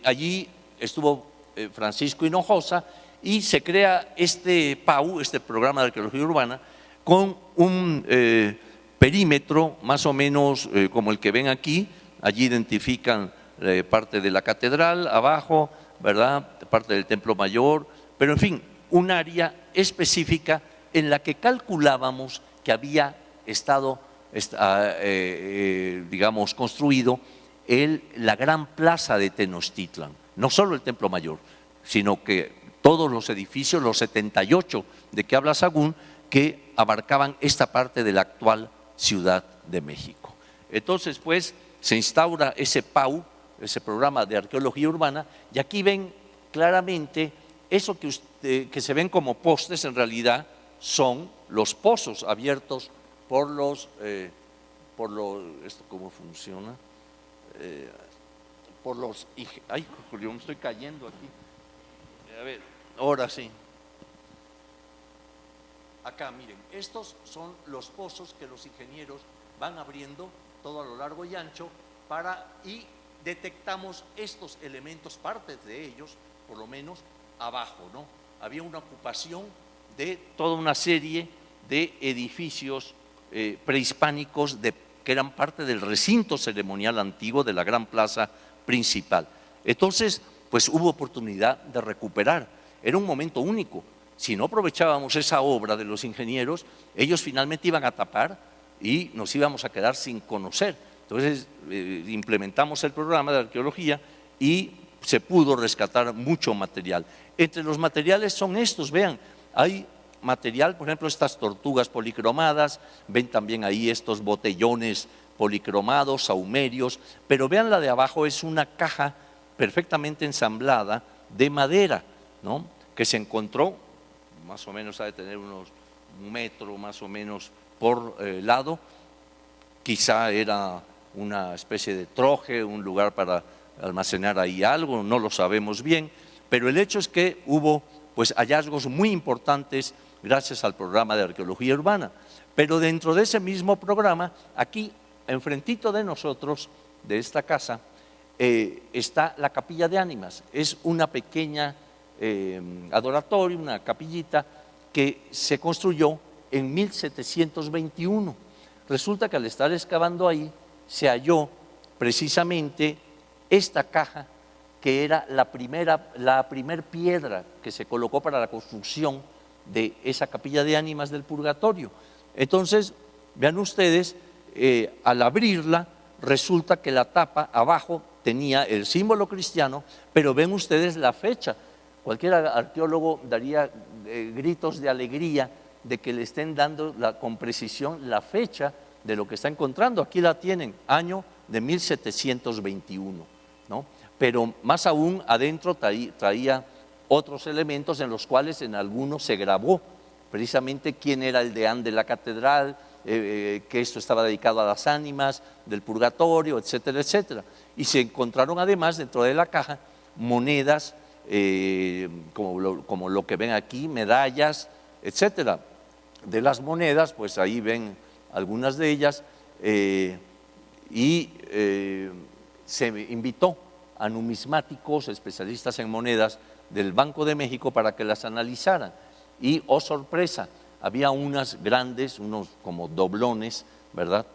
allí estuvo Francisco Hinojosa y se crea este PAU, este programa de arqueología urbana, con un perímetro más o menos como el que ven aquí. Allí identifican parte de la catedral, abajo, ¿verdad?, parte del templo mayor, pero en fin, un área específica en la que calculábamos que había estado, digamos, construido la gran plaza de Tenochtitlan, no solo el templo mayor, sino que todos los edificios, los 78 de que habla Sagún, que abarcaban esta parte de la actual Ciudad de México. Entonces, pues, se instaura ese PAU, ese programa de arqueología urbana, y aquí ven claramente eso que se ven como postes, en realidad son los pozos abiertos por los ¿esto cómo funciona? Ay, Julio, me estoy cayendo aquí. A ver, ahora sí. Acá, miren, estos son los pozos que los ingenieros van abriendo todo a lo largo y ancho y detectamos estos elementos, partes de ellos, por lo menos abajo, ¿no? Había una ocupación de toda una serie de edificios prehispánicos que eran parte del recinto ceremonial antiguo de la gran plaza principal. Entonces, pues hubo oportunidad de recuperar. Era un momento único. Si no aprovechábamos esa obra de los ingenieros, ellos finalmente iban a tapar y nos íbamos a quedar sin conocer. Entonces, implementamos el programa de arqueología y se pudo rescatar mucho material. Entre los materiales son estos, vean, hay material, por ejemplo, estas tortugas policromadas, ven también ahí estos botellones policromados, saumerios, pero vean la de abajo, es una caja perfectamente ensamblada de madera, ¿no?, que se encontró, más o menos ha de tener unos 1 metro más o menos por lado, quizá era una especie de troje, un lugar para almacenar ahí algo, no lo sabemos bien, pero el hecho es que hubo pues hallazgos muy importantes gracias al programa de arqueología urbana. Pero dentro de ese mismo programa, aquí enfrentito de nosotros, de esta casa, está la Capilla de Ánimas. Es una pequeña adoratorio, una capillita que se construyó en 1721. Resulta que al estar excavando ahí se halló precisamente esta caja que era la primer piedra que se colocó para la construcción de esa Capilla de Ánimas del Purgatorio. Entonces, vean ustedes, al abrirla resulta que la tapa abajo tenía el símbolo cristiano, pero ven ustedes la fecha. Cualquier arqueólogo daría gritos de alegría de que le estén dando con precisión la fecha de lo que está encontrando. Aquí la tienen, año de 1721, ¿no? Pero más aún adentro traía otros elementos en los cuales en algunos se grabó precisamente quién era el deán de la catedral, que esto estaba dedicado a las ánimas del purgatorio, etcétera, etcétera. Y se encontraron además dentro de la caja monedas, como lo que ven aquí, medallas, etcétera. De las monedas, pues ahí ven algunas de ellas, se invitó a numismáticos, especialistas en monedas del Banco de México para que las analizaran. Y, oh sorpresa, había unas grandes, unos como doblones, ¿verdad?,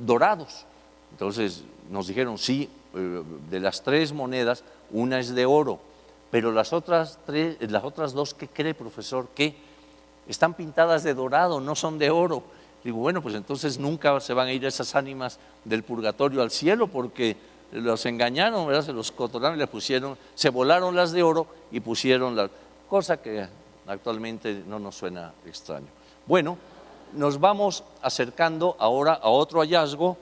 dorados. Entonces nos dijeron, sí, de las 3 monedas, una es de oro, pero las otras 2, ¿qué cree, profesor? Que están pintadas de dorado, no son de oro. Digo, bueno, pues entonces nunca se van a ir esas ánimas del purgatorio al cielo porque los engañaron, ¿verdad? Se los cotorraron y le pusieron, se volaron las de oro y pusieron las, cosa que actualmente no nos suena extraño. Bueno, nos vamos acercando ahora a otro hallazgo,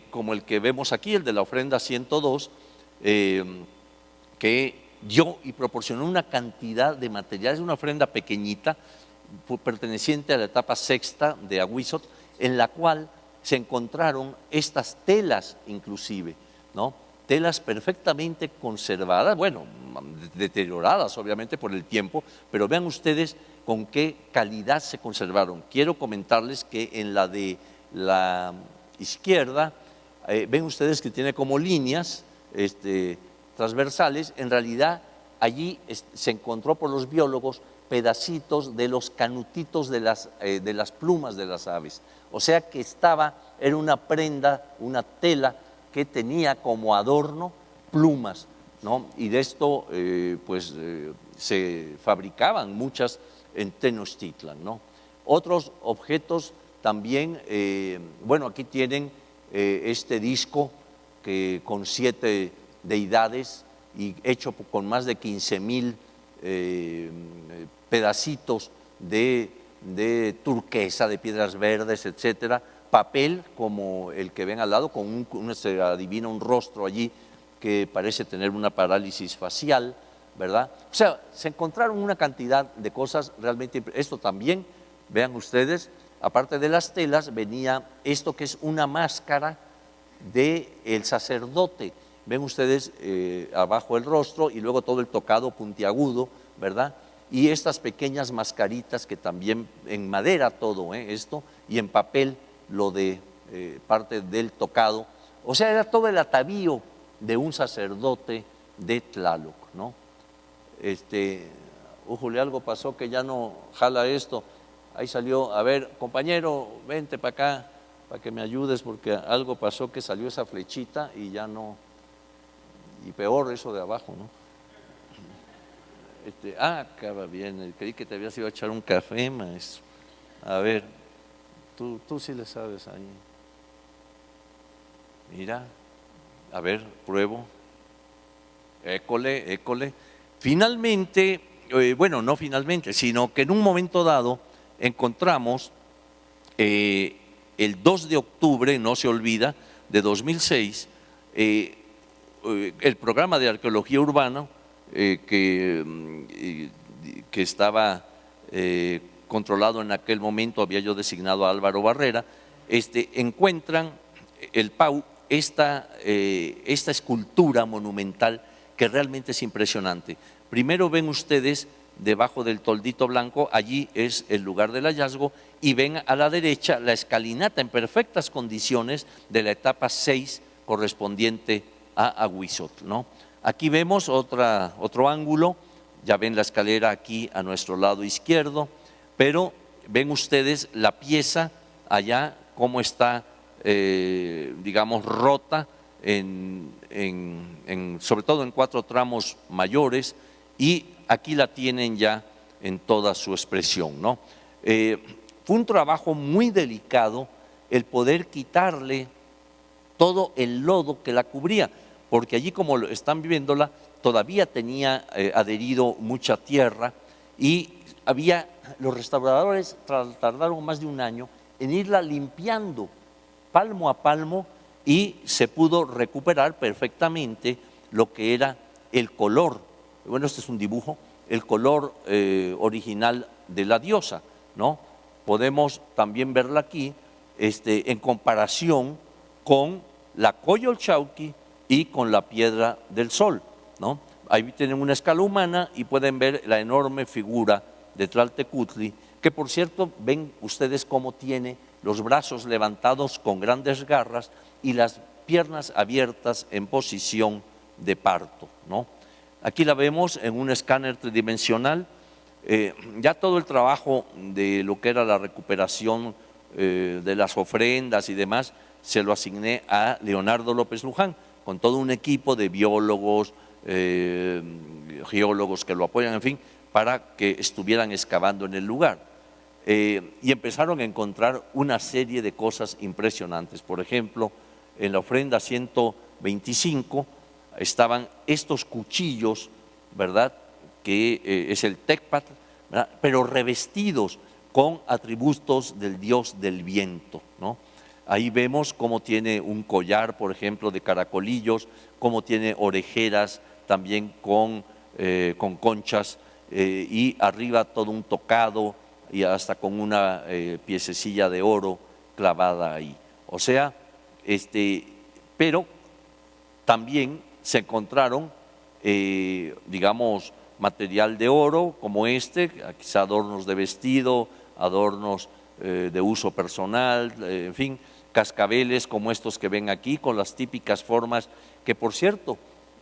como el que vemos aquí, el de la ofrenda 102, que dio y proporcionó una cantidad de materiales, una ofrenda pequeñita, perteneciente a la etapa sexta de Aguizotl, en la cual se encontraron estas telas inclusive, ¿no? Telas perfectamente conservadas, bueno, deterioradas obviamente por el tiempo, pero vean ustedes con qué calidad se conservaron. Quiero comentarles que en la de la izquierda, ven ustedes que tiene como líneas transversales, en realidad allí se encontró por los biólogos pedacitos de los canutitos de las plumas de las aves. O sea que era una prenda, una tela que tenía como adorno plumas, ¿no? Y de esto se fabricaban muchas en Tenochtitlan, ¿no? Otros objetos también, bueno, aquí tienen este disco con 7 deidades y hecho con más de 15,000 pedacitos de turquesa, de piedras verdes, etcétera, papel como el que ven al lado, se adivina un rostro allí que parece tener una parálisis facial, ¿verdad? O sea, se encontraron una cantidad de cosas realmente. Esto también, vean ustedes, aparte de las telas, venía esto que es una máscara del sacerdote. Ven ustedes abajo el rostro y luego todo el tocado puntiagudo, ¿verdad? Y estas pequeñas mascaritas que también en madera todo esto, y en papel lo de parte del tocado. O sea, era todo el atavío de un sacerdote de Tlaloc, ¿no? Ujule, algo pasó que ya no jala esto. Ahí salió, a ver, compañero, vente para acá, para que me ayudes, porque algo pasó que salió esa flechita y ya no, y peor eso de abajo, ¿no? Acaba bien, creí que te habías ido a echar un café, maestro. A ver, tú sí le sabes ahí. Mira, a ver, pruebo. École. Finalmente, bueno, no finalmente, sino que en un momento dado encontramos el 2 de octubre, no se olvida, de 2006, el programa de arqueología urbana que estaba controlado en aquel momento, había yo designado a Álvaro Barrera, encuentran el Pau esta escultura monumental que realmente es impresionante. Primero ven ustedes debajo del toldito blanco, allí es el lugar del hallazgo, y ven a la derecha la escalinata en perfectas condiciones de la etapa 6 correspondiente a Aguizotl, ¿no? Aquí vemos otro ángulo, ya ven la escalera aquí a nuestro lado izquierdo, pero ven ustedes la pieza allá, cómo está, digamos, rota, sobre todo en 4 tramos mayores, y aquí la tienen ya en toda su expresión, ¿no? Fue un trabajo muy delicado el poder quitarle todo el lodo que la cubría, porque allí, como están viéndola, todavía tenía adherido mucha tierra, y los restauradores tardaron más de un año en irla limpiando palmo a palmo, y se pudo recuperar perfectamente lo que era el color. Bueno, este es un dibujo, el color original de la diosa, ¿no? Podemos también verla aquí en comparación con la Coyolxauhqui y con la Piedra del Sol, ¿no? Ahí tienen una escala humana y pueden ver la enorme figura de Tlaltecutli, que por cierto ven ustedes cómo tiene los brazos levantados con grandes garras y las piernas abiertas en posición de parto, ¿no? Aquí la vemos en un escáner tridimensional. Ya todo el trabajo de lo que era la recuperación de las ofrendas y demás se lo asigné a Leonardo López Luján, con todo un equipo de biólogos, geólogos que lo apoyan, en fin, para que estuvieran excavando en el lugar. y empezaron a encontrar una serie de cosas impresionantes. Por ejemplo, en la ofrenda 125 estaban estos cuchillos, ¿verdad?, que es el tecpat, ¿verdad?, pero revestidos con atributos del dios del viento, ¿no? Ahí vemos cómo tiene un collar, por ejemplo, de caracolillos, cómo tiene orejeras también con conchas, y arriba todo un tocado y hasta con una piececilla de oro clavada ahí. O sea, pero también se encontraron, digamos, material de oro como quizá adornos de vestido, adornos de uso personal, en fin, cascabeles como estos que ven aquí, con las típicas formas que, por cierto,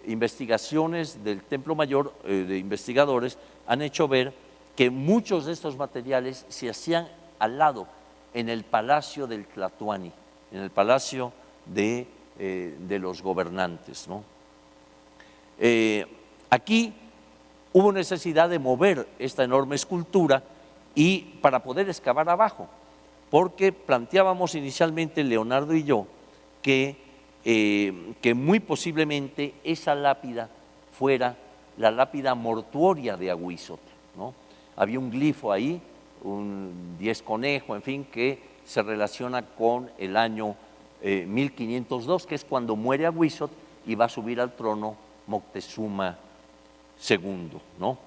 investigaciones del Templo Mayor, de investigadores, han hecho ver que muchos de estos materiales se hacían al lado, en el palacio del Tlatoani, en el palacio de los gobernantes, ¿no? Aquí hubo necesidad de mover esta enorme escultura y para poder excavar abajo, porque planteábamos inicialmente Leonardo y yo que muy posiblemente esa lápida fuera la lápida mortuoria de Ahuizotl, ¿no? Había un glifo ahí, un 10 conejo, en fin, que se relaciona con el año 1502, que es cuando muere Ahuizotl y va a subir al trono Moctezuma II, ¿no?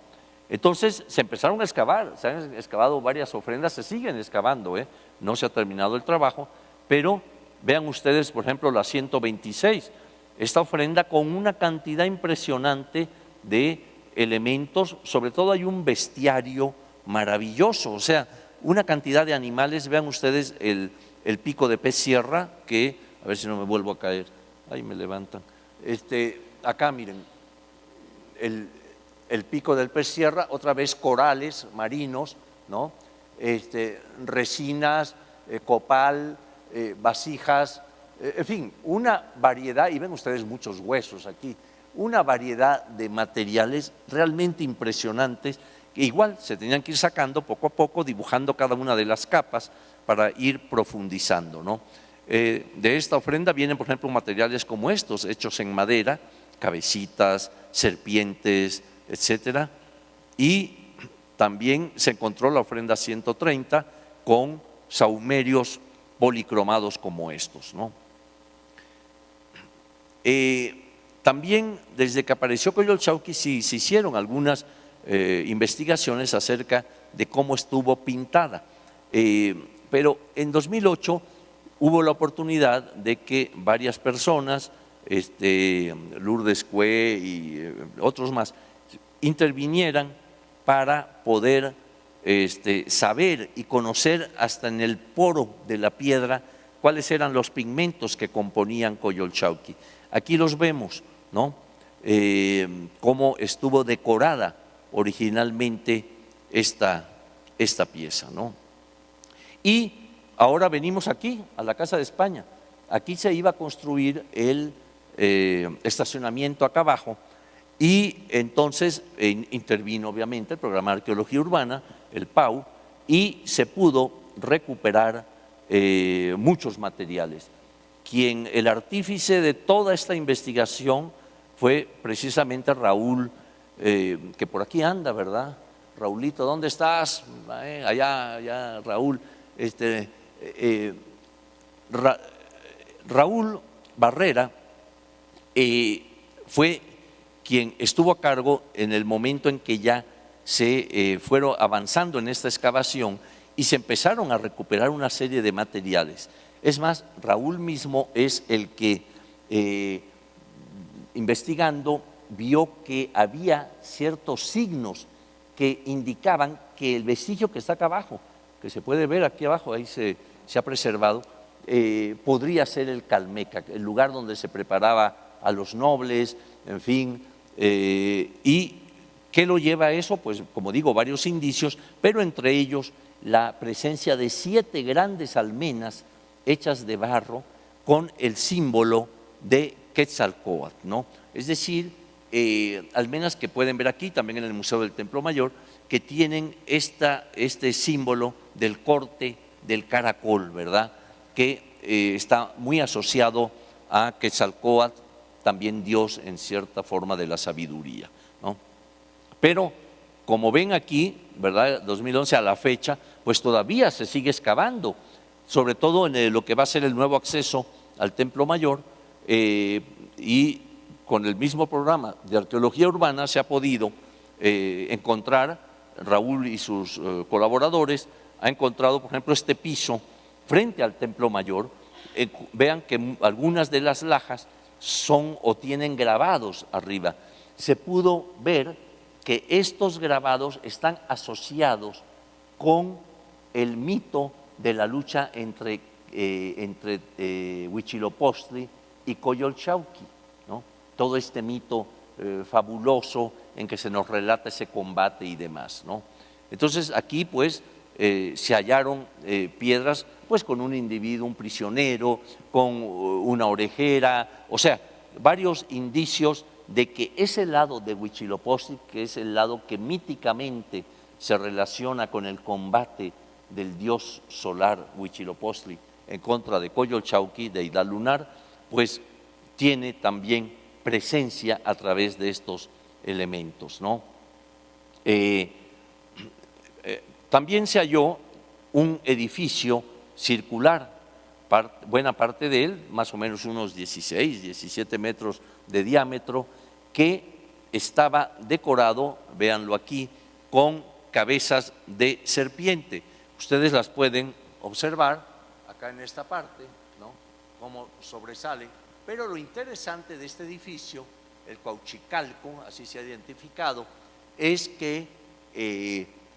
Entonces se empezaron a excavar, se han excavado varias ofrendas, se siguen excavando, no se ha terminado el trabajo, pero vean ustedes, por ejemplo, la 126, esta ofrenda con una cantidad impresionante de elementos, sobre todo hay un bestiario maravilloso, o sea, una cantidad de animales. Vean ustedes el pico de pez sierra, que, a ver si no me vuelvo a caer, ahí me levantan, acá miren, el pico del pez sierra, otra vez corales marinos, ¿no? Resinas, copal, vasijas, en fin, una variedad, y ven ustedes muchos huesos aquí, una variedad de materiales realmente impresionantes, que igual se tenían que ir sacando poco a poco, dibujando cada una de las capas para ir profundizando, ¿no? De esta ofrenda vienen, por ejemplo, materiales como estos, hechos en madera, cabecitas, serpientes, etcétera, y también se encontró la ofrenda 130 con saumerios policromados como estos, ¿no? También desde que apareció Coyolxauhqui se hicieron algunas investigaciones acerca de cómo estuvo pintada, pero en 2008 hubo la oportunidad de que varias personas, Lourdes Cue y otros más, intervinieran para poder saber y conocer hasta en el poro de la piedra cuáles eran los pigmentos que componían Coyolxauhqui. Aquí los vemos, ¿no? Cómo estuvo decorada originalmente esta pieza, ¿no? Y ahora venimos aquí, a la Casa de España. Aquí se iba a construir el estacionamiento acá abajo, y entonces intervino obviamente el Programa de Arqueología Urbana, el PAU, y se pudo recuperar muchos materiales. El artífice de toda esta investigación fue precisamente Raúl, que por aquí anda, ¿verdad? Raulito, ¿dónde estás? Allá, Raúl. Raúl Barrera fue quien estuvo a cargo en el momento en que ya se fueron avanzando en esta excavación y se empezaron a recuperar una serie de materiales. Es más, Raúl mismo es el que, investigando, vio que había ciertos signos que indicaban que el vestigio que está acá abajo, que se puede ver aquí abajo, ahí se ha preservado, podría ser el Calmecac, el lugar donde se preparaba a los nobles, en fin. ¿Y qué lo lleva a eso? Pues, como digo, varios indicios, pero entre ellos la presencia de 7 grandes almenas hechas de barro con el símbolo de Quetzalcóatl, ¿no? Es decir, almenas que pueden ver aquí, también en el Museo del Templo Mayor, que tienen este símbolo del corte del caracol, ¿verdad? Que está muy asociado a Quetzalcóatl, también Dios en cierta forma de la sabiduría, ¿no? Pero como ven aquí, ¿verdad? 2011 a la fecha, pues todavía se sigue excavando, sobre todo en lo que va a ser el nuevo acceso al Templo Mayor, y con el mismo programa de arqueología urbana se ha podido encontrar, Raúl y sus colaboradores han encontrado, por ejemplo, este piso frente al Templo Mayor. Vean que algunas de las lajas son o tienen grabados arriba. Se pudo ver que estos grabados están asociados con el mito de la lucha entre Huitzilopochtli y Coyolxauhqui, ¿no? Todo este mito fabuloso en que se nos relata ese combate y demás, ¿no? Entonces aquí pues se hallaron piedras pues con un individuo, un prisionero, con una orejera, o sea, varios indicios de que ese lado de Huitzilopochtli, que es el lado que míticamente se relaciona con el combate del dios solar Huitzilopochtli en contra de Coyolxauhqui, deidad lunar, pues tiene también presencia a través de estos elementos, ¿no? También se halló un edificio circular, buena parte de él, más o menos unos 16, 17 metros de diámetro, que estaba decorado, véanlo aquí, con cabezas de serpiente. Ustedes las pueden observar acá en esta parte, ¿no? Cómo sobresalen. Pero lo interesante de este edificio, el Cuauhchicalco, así se ha identificado, es que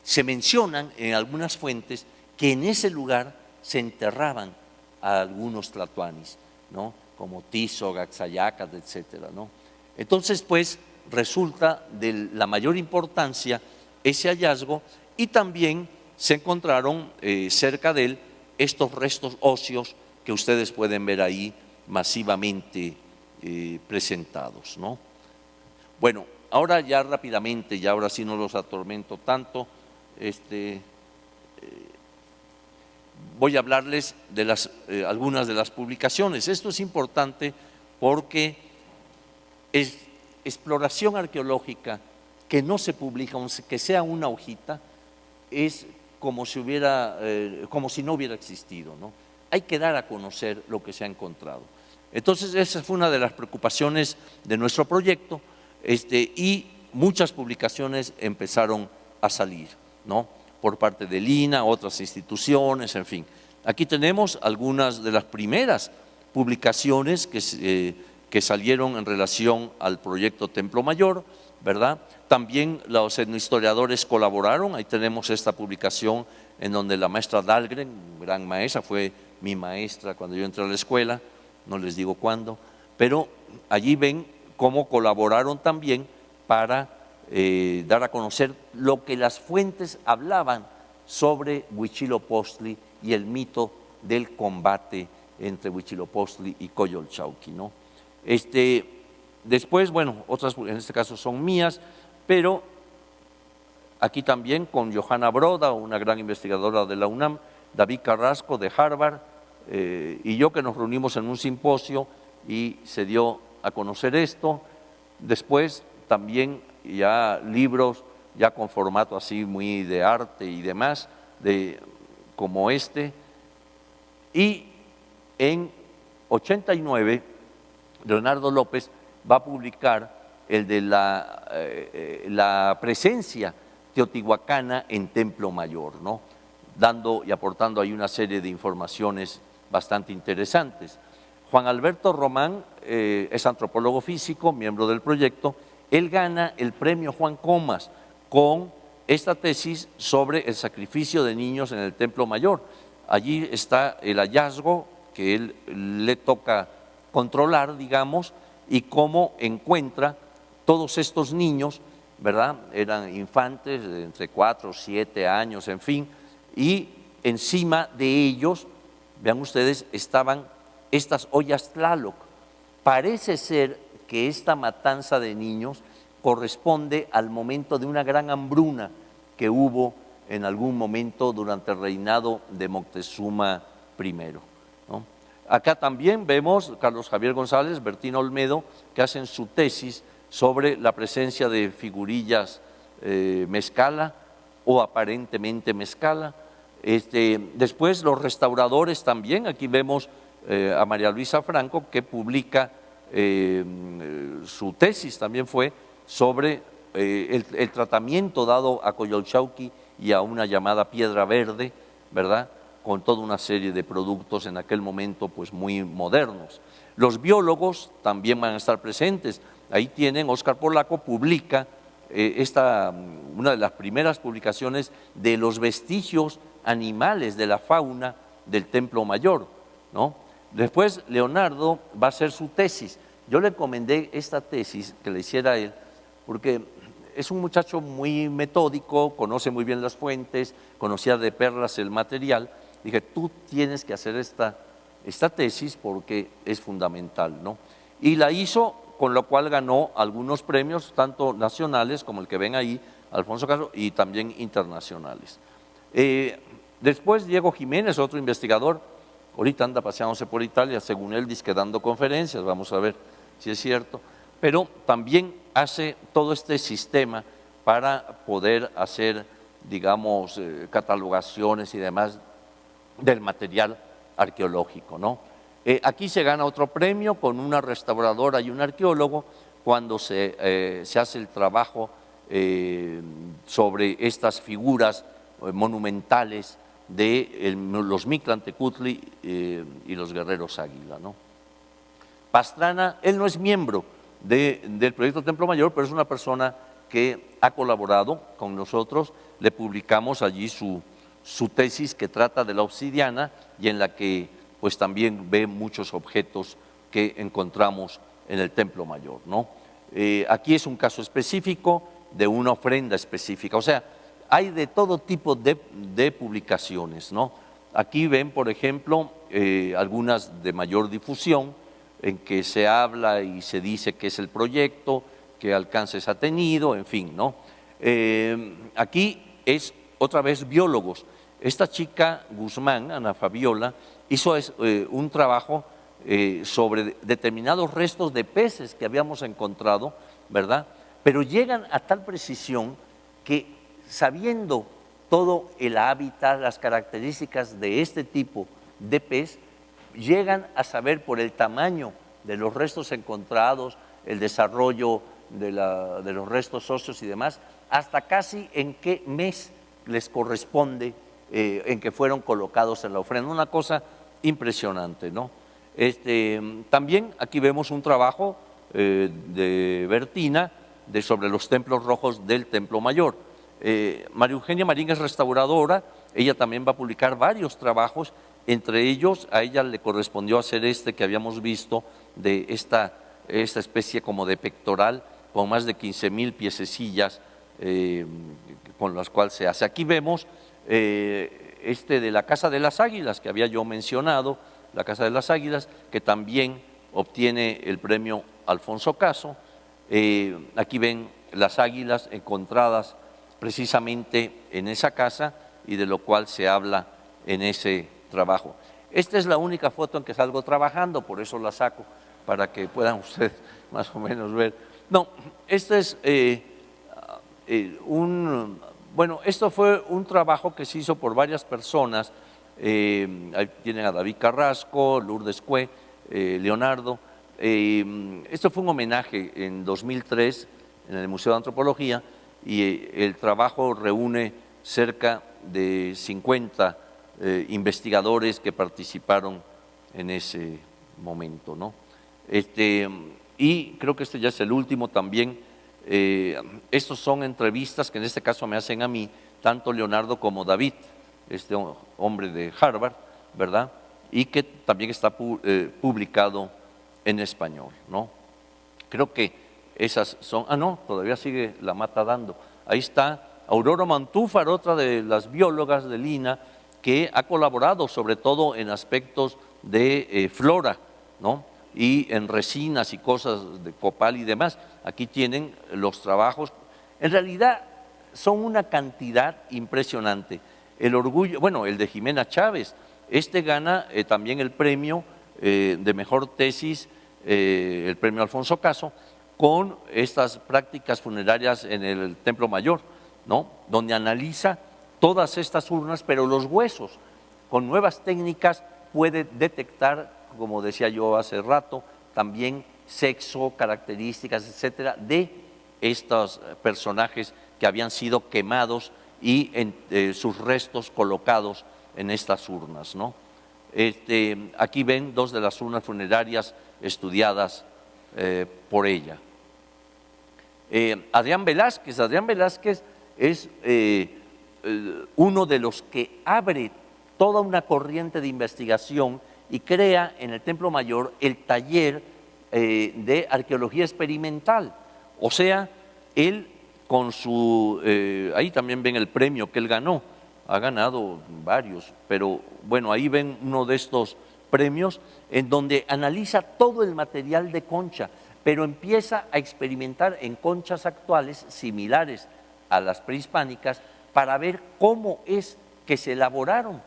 se mencionan en algunas fuentes que en ese lugar se enterraban a algunos tlatoanis, ¿no? Como Tizo, Gaxayacas, etcétera, ¿no? Entonces, pues, resulta de la mayor importancia ese hallazgo, y también se encontraron cerca de él estos restos óseos que ustedes pueden ver ahí masivamente presentados, ¿no? Bueno, ahora ya rápidamente, ya ahora sí no los atormento tanto, voy a hablarles de algunas de las publicaciones. Esto es importante porque es exploración arqueológica que no se publica, que sea una hojita, es como si no hubiera existido, ¿no? Hay que dar a conocer lo que se ha encontrado. Entonces, esa fue una de las preocupaciones de nuestro proyecto, y muchas publicaciones empezaron a salir, ¿no? Por parte del INAH, otras instituciones, en fin. Aquí tenemos algunas de las primeras publicaciones que salieron en relación al proyecto Templo Mayor, ¿verdad? También los etnohistoriadores colaboraron. Ahí tenemos esta publicación en donde la maestra Dahlgren, gran maestra, fue mi maestra cuando yo entré a la escuela, no les digo cuándo, pero allí ven cómo colaboraron también para dar a conocer lo que las fuentes hablaban sobre Huitzilopochtli y el mito del combate entre Huitzilopochtli y Coyolxauhqui, ¿no? Después, bueno, otras en este caso son mías, pero aquí también con Johanna Broda, una gran investigadora de la UNAM, David Carrasco de Harvard, y yo, que nos reunimos en un simposio y se dio a conocer esto. Después también ya libros ya con formato así muy de arte y demás, como este. Y en 89, Leonardo López va a publicar el de la presencia teotihuacana en Templo Mayor, ¿no? Dando y aportando ahí una serie de informaciones bastante interesantes. Juan Alberto Román es antropólogo físico, miembro del proyecto. Él gana el premio Juan Comas con esta tesis sobre el sacrificio de niños en el Templo Mayor. Allí está el hallazgo que él le toca controlar, digamos, y cómo encuentra todos estos niños, ¿verdad? Eran infantes de entre 4 o 7 años, en fin, y encima de ellos, vean ustedes, estaban estas ollas Tlaloc. Parece ser que esta matanza de niños corresponde al momento de una gran hambruna que hubo en algún momento durante el reinado de Moctezuma I, ¿no? Acá también vemos Carlos Javier González, Bertín Olmedo, que hacen su tesis sobre la presencia de figurillas mezcala o aparentemente mezcala. Después los restauradores también, aquí vemos a María Luisa Franco, que publica su tesis también fue sobre el tratamiento dado a Coyolxauhqui y a una llamada piedra verde, ¿verdad?, con toda una serie de productos en aquel momento pues muy modernos. Los biólogos también van a estar presentes. Ahí tienen, Óscar Polaco publica una de las primeras publicaciones de los vestigios animales de la fauna del Templo Mayor, ¿no? Después Leonardo va a hacer su tesis. Yo le encomendé esta tesis que le hiciera a él, porque es un muchacho muy metódico, conoce muy bien las fuentes, conocía de perlas el material. Dije, tú tienes que hacer esta tesis porque es fundamental, ¿no? Y la hizo, con lo cual ganó algunos premios, tanto nacionales como el que ven ahí, Alfonso Caso, y también internacionales. Después Diego Jiménez, otro investigador, ahorita anda paseándose por Italia, según él dice que dando conferencias, vamos a ver si es cierto, pero también hace todo este sistema para poder hacer, digamos, catalogaciones y demás del material arqueológico, ¿no? Aquí se gana otro premio con una restauradora y un arqueólogo cuando se hace el trabajo sobre estas figuras monumentales de los Mictlantecutli y los guerreros águila, ¿no? Pastrana, él no es miembro del proyecto Templo Mayor, pero es una persona que ha colaborado con nosotros. Le publicamos allí su tesis que trata de la obsidiana y en la que pues también ve muchos objetos que encontramos en el Templo Mayor, ¿no? Aquí es un caso específico de una ofrenda específica, o sea, hay de todo tipo de publicaciones, ¿no? Aquí ven, por ejemplo, algunas de mayor difusión, en que se habla y se dice qué es el proyecto, qué alcances ha tenido, en fin, ¿no? Aquí es otra vez biólogos. Esta chica Guzmán, Ana Fabiola, hizo un trabajo sobre determinados restos de peces que habíamos encontrado, ¿verdad? Pero llegan a tal precisión que, sabiendo todo el hábitat, las características de este tipo de pez, llegan a saber por el tamaño de los restos encontrados, el desarrollo de los restos óseos y demás, hasta casi en qué mes les corresponde en que fueron colocados en la ofrenda. Una cosa impresionante, ¿no? También aquí vemos un trabajo de Bertina sobre los templos rojos del Templo Mayor. María Eugenia Marín es restauradora, ella también va a publicar varios trabajos, entre ellos a ella le correspondió hacer que habíamos visto de esta especie como de pectoral con más de 15,000 piececillas con las cuales se hace. Aquí vemos de la Casa de las Águilas que había yo mencionado, la Casa de las Águilas, que también obtiene el premio Alfonso Caso. Aquí ven las águilas encontradas precisamente en esa casa y de lo cual se habla en ese trabajo. Esta es la única foto en que salgo trabajando, por eso la saco, para que puedan ustedes más o menos ver. No, este es bueno, esto fue un trabajo que se hizo por varias personas. Ahí tienen a David Carrasco, Lourdes Cue, Leonardo. Esto fue un homenaje en 2003 en el Museo de Antropología y el trabajo reúne cerca de 50 investigadores que participaron en ese momento, ¿no? Y creo que este ya es el último también. Estos son entrevistas que en este caso me hacen a mí, tanto Leonardo como David, este hombre de Harvard, ¿verdad? Y que también está publicado en español, ¿no? Creo que esas son, no, todavía sigue la mata dando. Ahí está Aurora Mantúfar, otra de las biólogas de Lina, que ha colaborado sobre todo en aspectos de flora, ¿no? Y en resinas y cosas de copal y demás. Aquí tienen los trabajos. En realidad, son una cantidad impresionante. El orgullo, bueno, el de Jimena Chávez, gana también el premio de mejor tesis, el premio Alfonso Caso, con estas prácticas funerarias en el Templo Mayor, ¿no? Donde analiza todas estas urnas, pero los huesos, con nuevas técnicas puede detectar, como decía yo hace rato, también sexo, características, etcétera, de estos personajes que habían sido quemados y sus restos colocados en estas urnas, ¿no? Aquí ven dos de las urnas funerarias estudiadas por ella. Adrián Velázquez es uno de los que abre toda una corriente de investigación y crea en el Templo Mayor el taller de arqueología experimental. O sea, él con su, ahí también ven el premio que él ganó, ha ganado varios, pero bueno, ahí ven uno de estos premios en donde analiza todo el material de concha, pero empieza a experimentar en conchas actuales similares a las prehispánicas para ver cómo es que se elaboraron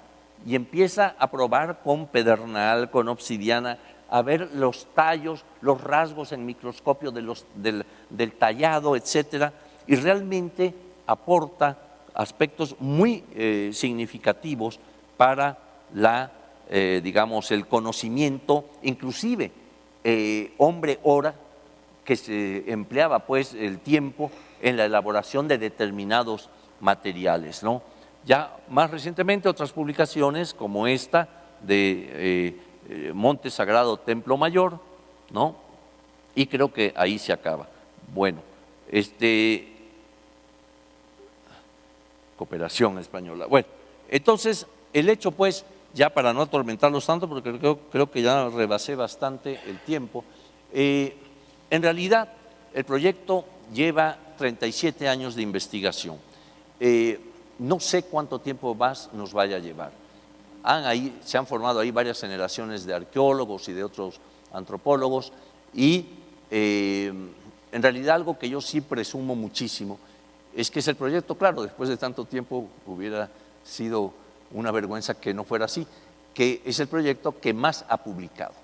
y empieza a probar con pedernal, con obsidiana, a ver los tallos, los rasgos en microscopio del tallado, etcétera, y realmente aporta aspectos muy significativos para digamos, el conocimiento, inclusive hombre-hora, que se empleaba pues el tiempo en la elaboración de determinados materiales, ¿no? Ya más recientemente otras publicaciones como esta de Monte Sagrado Templo Mayor, ¿no? Y creo que ahí se acaba. Bueno, cooperación española. Bueno, entonces el hecho pues, ya para no atormentarlos tanto, porque creo que ya rebasé bastante el tiempo, en realidad el proyecto lleva 37 años de investigación. No sé cuánto tiempo más nos vaya a llevar. Se han formado ahí varias generaciones de arqueólogos y de otros antropólogos y en realidad algo que yo sí presumo muchísimo es que es el proyecto, claro, después de tanto tiempo hubiera sido una vergüenza que no fuera así, que es el proyecto que más ha publicado.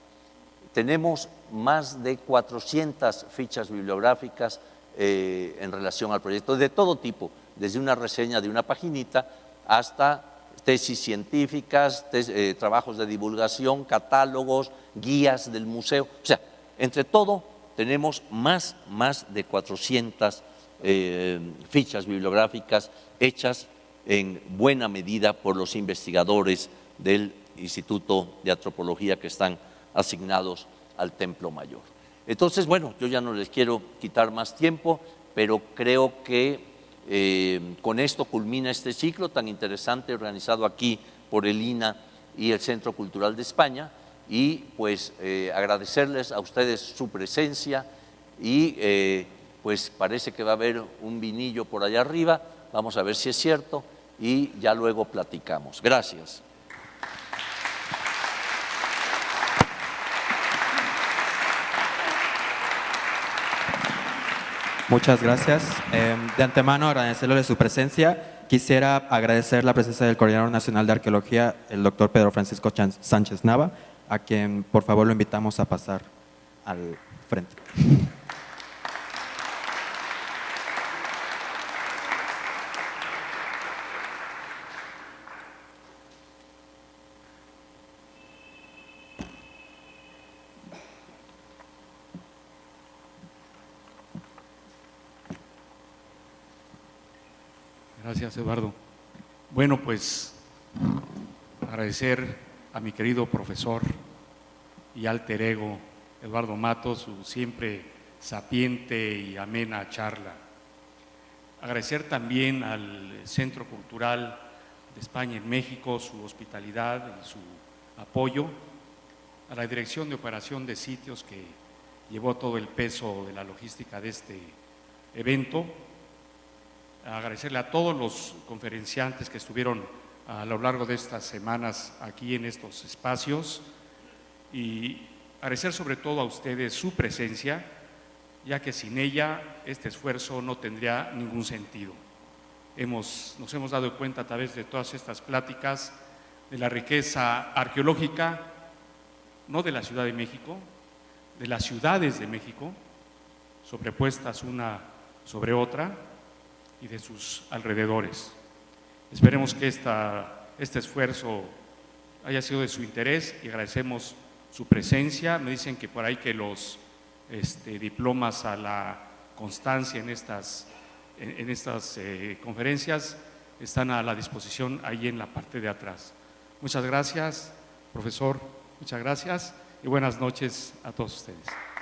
Tenemos más de 400 fichas bibliográficas en relación al proyecto, de todo tipo, desde una reseña de una paginita hasta tesis científicas, trabajos de divulgación, catálogos, guías del museo. O sea, entre todo tenemos más de 400 fichas bibliográficas hechas en buena medida por los investigadores del Instituto de Antropología que están asignados al Templo Mayor. Entonces, bueno, yo ya no les quiero quitar más tiempo, pero creo que con esto culmina este ciclo tan interesante organizado aquí por el INA y el Centro Cultural de España y pues agradecerles a ustedes su presencia y pues parece que va a haber un vinillo por allá arriba, vamos a ver si es cierto y ya luego platicamos. Gracias. Muchas gracias. De antemano, agradecerle su presencia. Quisiera agradecer la presencia del Coordinador Nacional de Arqueología, el doctor Pedro Francisco Sánchez Nava, a quien por favor lo invitamos a pasar al frente. Gracias, Eduardo. Bueno, pues agradecer a mi querido profesor y alter ego, Eduardo Matos, su siempre sapiente y amena charla. Agradecer también al Centro Cultural de España en México su hospitalidad y su apoyo, a la Dirección de Operación de Sitios que llevó todo el peso de la logística de este evento. Agradecerle a todos los conferenciantes que estuvieron a lo largo de estas semanas aquí en estos espacios y agradecer sobre todo a ustedes su presencia, ya que sin ella este esfuerzo no tendría ningún sentido. nos hemos dado cuenta a través de todas estas pláticas de la riqueza arqueológica, no de la Ciudad de México, de las ciudades de México, sobrepuestas una sobre otra, y de sus alrededores. Esperemos que este esfuerzo haya sido de su interés y agradecemos su presencia. Me dicen que por ahí que los diplomas a la constancia en estas conferencias están a la disposición ahí en la parte de atrás. Muchas gracias, profesor, muchas gracias y buenas noches a todos ustedes.